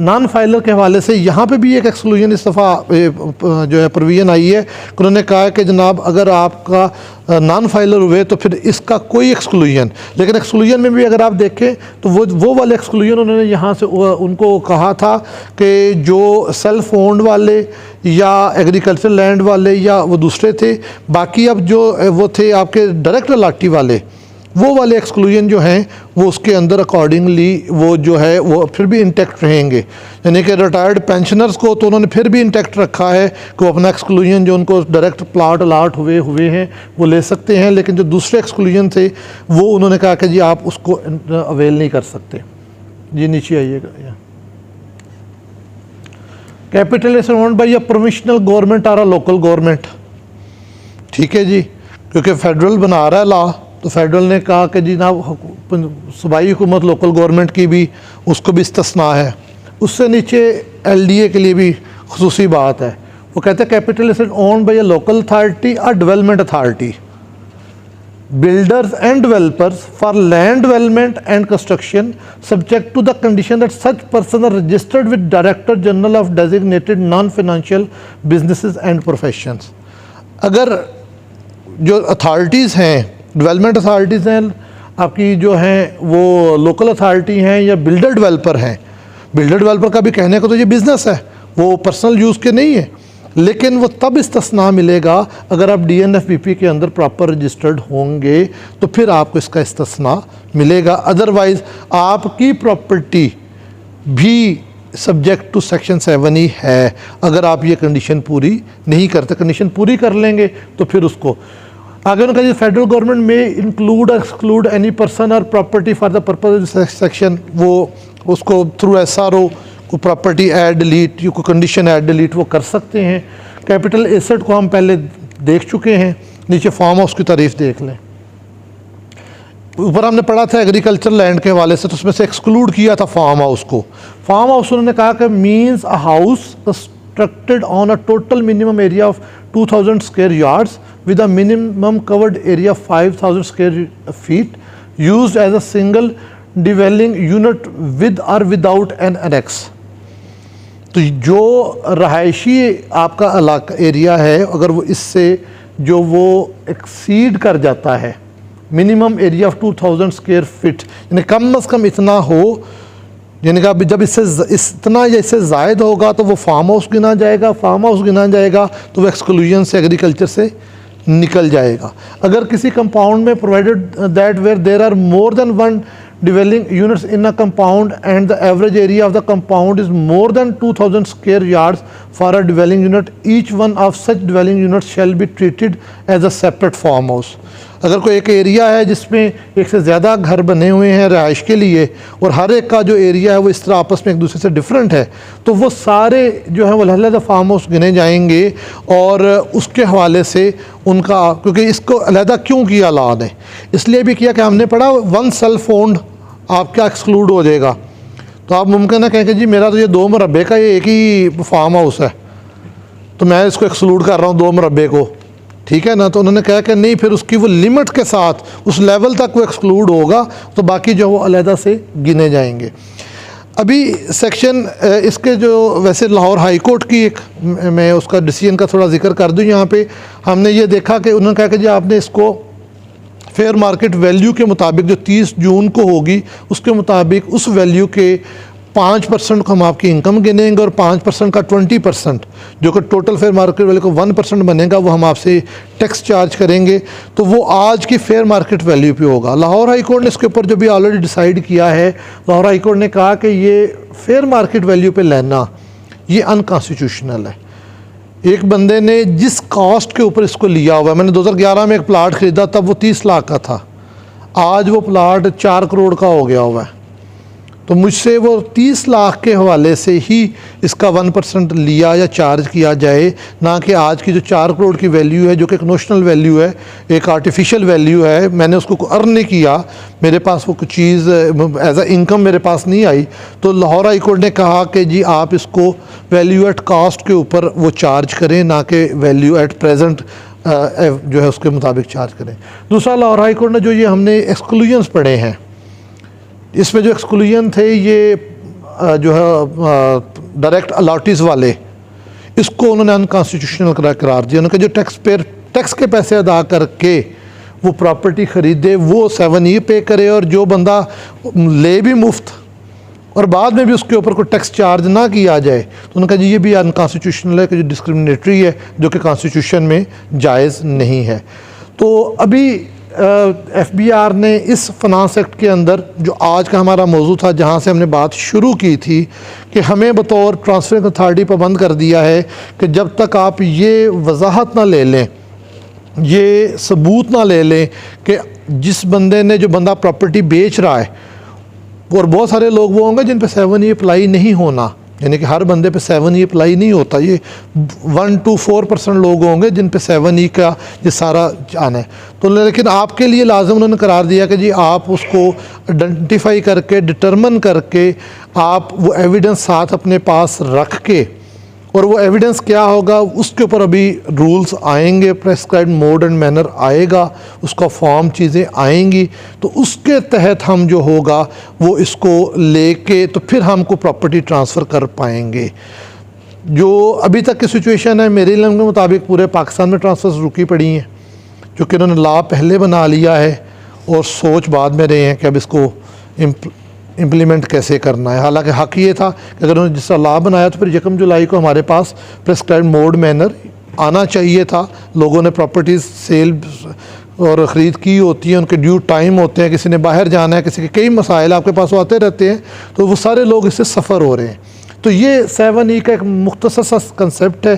[SPEAKER 2] नॉन फाइलर के हवाले से यहाँ पे भी एक एक्सक्लूजन इस दफ़ा जो है प्रोविजन आई है, उन्होंने कहा है कि जनाब अगर आपका नॉन फाइलर हुए तो फिर इसका कोई एक्सक्लूजन, लेकिन एक्सक्लूजन में भी अगर आप देखें तो वो वाले एक्सक्लूजन उन्होंने यहाँ से उनको कहा था कि जो सेल्फ ओन्ड वाले या एग्रीकल्चर लैंड वाले या वो दूसरे थे, बाकी अब जो वो थे आपके डायरेक्ट अलाटी वाले, वो वाले एक्सक्लूजन जो हैं वो उसके अंदर अकॉर्डिंगली वो जो है वो फिर भी इंटैक्ट रहेंगे। यानी कि रिटायर्ड पेंशनर्स को तो उन्होंने फिर भी इंटैक्ट रखा है कि वो अपना एक्सक्लूजन जो उनको डायरेक्ट प्लॉट अलाट हुए हैं वो ले सकते हैं, लेकिन जो दूसरे एक्सक्लूजन थे वो उन्होंने कहा कि जी आप उसको अवेल नहीं कर सकते। जी नीचे आइएगा। Capital is owned by a provincial government और अ लोकल गवर्नमेंट, ठीक है जी, क्योंकि फेडरल बना रहा है लॉ, तो फेडरल ने कहा कि जी ना सूबाई हुकूमत लोकल गवर्नमेंट की भी उसको भी इस्तिस्ना है। उससे नीचे LDA के लिए भी खुसूसी बात है, वो कहते हैं capital is owned by a local authority और development authority, builders and developers for land development and construction subject to the condition that such person are registered with director general of designated non financial businesses and professions. अगर जो अथॉरिटीज़ हैं, डेवलपमेंट अथॉरिटीज़ हैं आपकी जो हैं वो लोकल अथॉरिटी हैं या बिल्डर डेवलपर हैं, बिल्डर डेवलपर का भी कहने को तो ये बिज़नेस है, वो पर्सनल यूज़ के नहीं है, लेकिन वो तब इस्तिस्ना मिलेगा अगर आप DNFBP के अंदर प्रॉपर रजिस्टर्ड होंगे तो फिर आपको इसका इस्तिस्ना मिलेगा। अदरवाइज़ आपकी प्रॉपर्टी भी सब्जेक्ट टू सेक्शन 7E है। अगर आप ये कंडीशन पूरी नहीं करते, कंडीशन पूरी कर लेंगे तो फिर उसको आगे उन्होंने कहा फेडरल गवर्नमेंट में इंक्लूड एक्सक्लूड एनी पर्सन और property for the purpose section, वो उसको थ्रू SRO को प्रॉपर्टी ऐड डिलीट, को कंडीशन ऐड डिलीट वो कर सकते हैं। कैपिटल एसेट को हम पहले देख चुके हैं, नीचे फार्म हाउस की तारीफ देख लें। ऊपर हमने पढ़ा था एग्रीकल्चर लैंड के हवाले से, तो उसमें से एक्सक्लूड किया था फार्म हाउस को। फार्म हाउस उन्होंने कहा कि means a house constructed on a total minimum area of 2000 square yards with a minimum covered area of 5000 square feet used as a single dwelling unit with or without an annex। तो जो रहायशी आपका इलाका एरिया है, अगर वो इससे जो वो एक्सीड कर जाता है minimum area of 2000 square feet, यानी कम अज़ कम इतना हो, यानी कि जब इससे इतना या इससे ज़ायद होगा तो वो फार्म हाउस गिना जाएगा। फार्म हाउस गिना जाएगा तो वो एक्सक्लूजन से एग्रीकल्चर से निकल जाएगा। अगर किसी कंपाउंड में provided that where there are more than one dwelling units in a compound and the average area of the compound is more than 2000 square yards for a dwelling unit, each one of such dwelling units shall be treated as a separate farm house। अगर कोई एक एरिया है जिसमें एक से ज़्यादा घर बने हुए हैं रहाइश के लिए और हर एक का जो एरिया है वो इस तरह आपस में एक दूसरे से डिफरेंट है, तो वो सारे जो है वो अलग-अलग फार्म हाउस गिने जाएंगे। और उसके हवाले से उनका, क्योंकि इसको अलहदा क्यों किया लॉ ने, इसलिए भी किया कि हमने पढ़ा वन सेल्फ ओन्ड आपका एक्सक्लूड हो जाएगा। तो आप मुमकिन है कहें कि जी मेरा तो ये 2 मुरब्बे का ये एक ही फार्म हाउस है तो मैं इसको एक्सक्लूड कर रहा हूँ 2 मुरब्बे को, ठीक है ना। तो उन्होंने कहा कि नहीं, फिर उसकी वो लिमिट के साथ उस लेवल तक वो एक्सक्लूड होगा, तो बाकी जो वो अलहदा से गिने जाएंगे। अभी सेक्शन इसके जो वैसे लाहौर हाई कोर्ट की एक मैं उसका डिसीजन का थोड़ा जिक्र कर दूँ। यहाँ पे हमने ये देखा कि उन्होंने कहा कि जी आपने इसको फेयर मार्केट वैल्यू के मुताबिक जो 30 जून को होगी उसके मुताबिक उस वैल्यू के 5% को हम आपकी इनकम गिनेंगे और 5% का 20% जो कि टोटल फेयर मार्केट वैल्यू को 1% बनेगा वो हम आपसे टैक्स चार्ज करेंगे। तो वो आज की फेयर मार्केट वैल्यू पे होगा। लाहौर हाई कोर्ट ने इसके ऊपर जो भी ऑलरेडी डिसाइड किया है, लाहौर हाई कोर्ट ने कहा कि ये फेयर मार्केट वैल्यू पे लेना ये अनकॉन्स्टिट्यूशनल है। एक बंदे ने जिस कॉस्ट के ऊपर इसको लिया हुआ है, मैंने 2011 में एक प्लाट ख़रीदा तब वो 30 लाख का था, आज वो प्लाट 4 करोड़ का हो गया हुआ है। तो मुझसे वो 30 लाख के हवाले से ही इसका 1% लिया या चार्ज किया जाए, ना कि आज की जो 4 करोड़ की वैल्यू है जो कि एक नोशनल वैल्यू है, एक आर्टिफिशियल वैल्यू है। मैंने उसको अर्न नहीं किया, मेरे पास वो कुछ चीज़ एज अ इनकम मेरे पास नहीं आई। तो लाहौर हाई कोर्ट ने कहा कि जी आप इसको वैल्यू एट कॉस्ट के ऊपर वो चार्ज करें, ना कि वैल्यू एट प्रेजेंट जो है उसके मुताबिक चार्ज करें। दूसरा, लाहौर हाई कोर्ट ने जो ये हमने एक्सक्लूजन्स पढ़े हैं, इसमें जो एक्सक्लूजन थे ये जो है डायरेक्ट अलॉटीज़ वाले, इसको उन्होंने अनकॉन्स्टिट्यूशनल करार दिया। उन्होंने जो टैक्स के पैसे अदा करके वो प्रॉपर्टी ख़रीदे वो 7E पे करे, और जो बंदा ले भी मुफ्त और बाद में भी उसके ऊपर कोई टैक्स चार्ज ना किया जाए, तो उन्होंने कहा जी ये भी अनकॉन्स्टिट्यूशनल है, कि जो डिस्क्रिमिनेटरी है जो कि कॉन्स्टिट्यूशन में जायज़ नहीं है। तो अभी FBR ने इस फाइनेंस एक्ट के अंदर जो आज का हमारा मौजू था, जहाँ से हमने बात शुरू की थी, कि हमें बतौर ट्रांसफरिंग अथॉरिटी पाबंद कर दिया है कि जब तक आप ये वजाहत ना ले लें, ये सबूत ना ले लें कि जिस बंदे ने, जो बंदा प्रॉपर्टी बेच रहा है, और बहुत सारे लोग वो होंगे जिन पे 7E अप्लाई नहीं होना, यानी कि हर बंदे पे 7E अप्लाई नहीं होता, ये 1 to 4% लोग होंगे जिन पे 7E का ये सारा आना है। तो लेकिन आपके लिए लाजम उन्होंने करार दिया कि जी आप उसको आइडेंटिफाई करके, डिटरमिन करके, आप वो एविडेंस साथ अपने पास रख के, और वो एविडेंस क्या होगा उसके ऊपर अभी रूल्स आएंगे, प्रेस्क्राइब्ड मोड एंड मैनर आएगा, उसका फॉर्म चीज़ें आएंगी, तो उसके तहत हम जो होगा वो इसको लेके तो फिर हमको प्रॉपर्टी ट्रांसफ़र कर पाएंगे। जो अभी तक की सिचुएशन है मेरे इल्म के मुताबिक पूरे पाकिस्तान में ट्रांसफ़र्स रुकी पड़ी हैं, क्योंकि उन्होंने लॉ पहले बना लिया है और सोच बाद में रहे हैं कि अब इसको इम्प्लीमेंट कैसे करना है। हालांकि हक ये था कि अगर उन्होंने जिसका लॉ बनाया तो फिर 1 जुलाई को हमारे पास प्रेस्क्राइब्ड मोड मैनर आना चाहिए था। लोगों ने प्रॉपर्टीज़ सेल और ख़रीद की होती है, उनके ड्यू टाइम होते हैं, किसी ने बाहर जाना है, किसी के कई मसाइल आपके पास आते रहते हैं, तो वो सारे लोग इससे सफ़र हो रहे हैं। तो ये 7E का एक मुख्तसर सा कंसेप्ट है।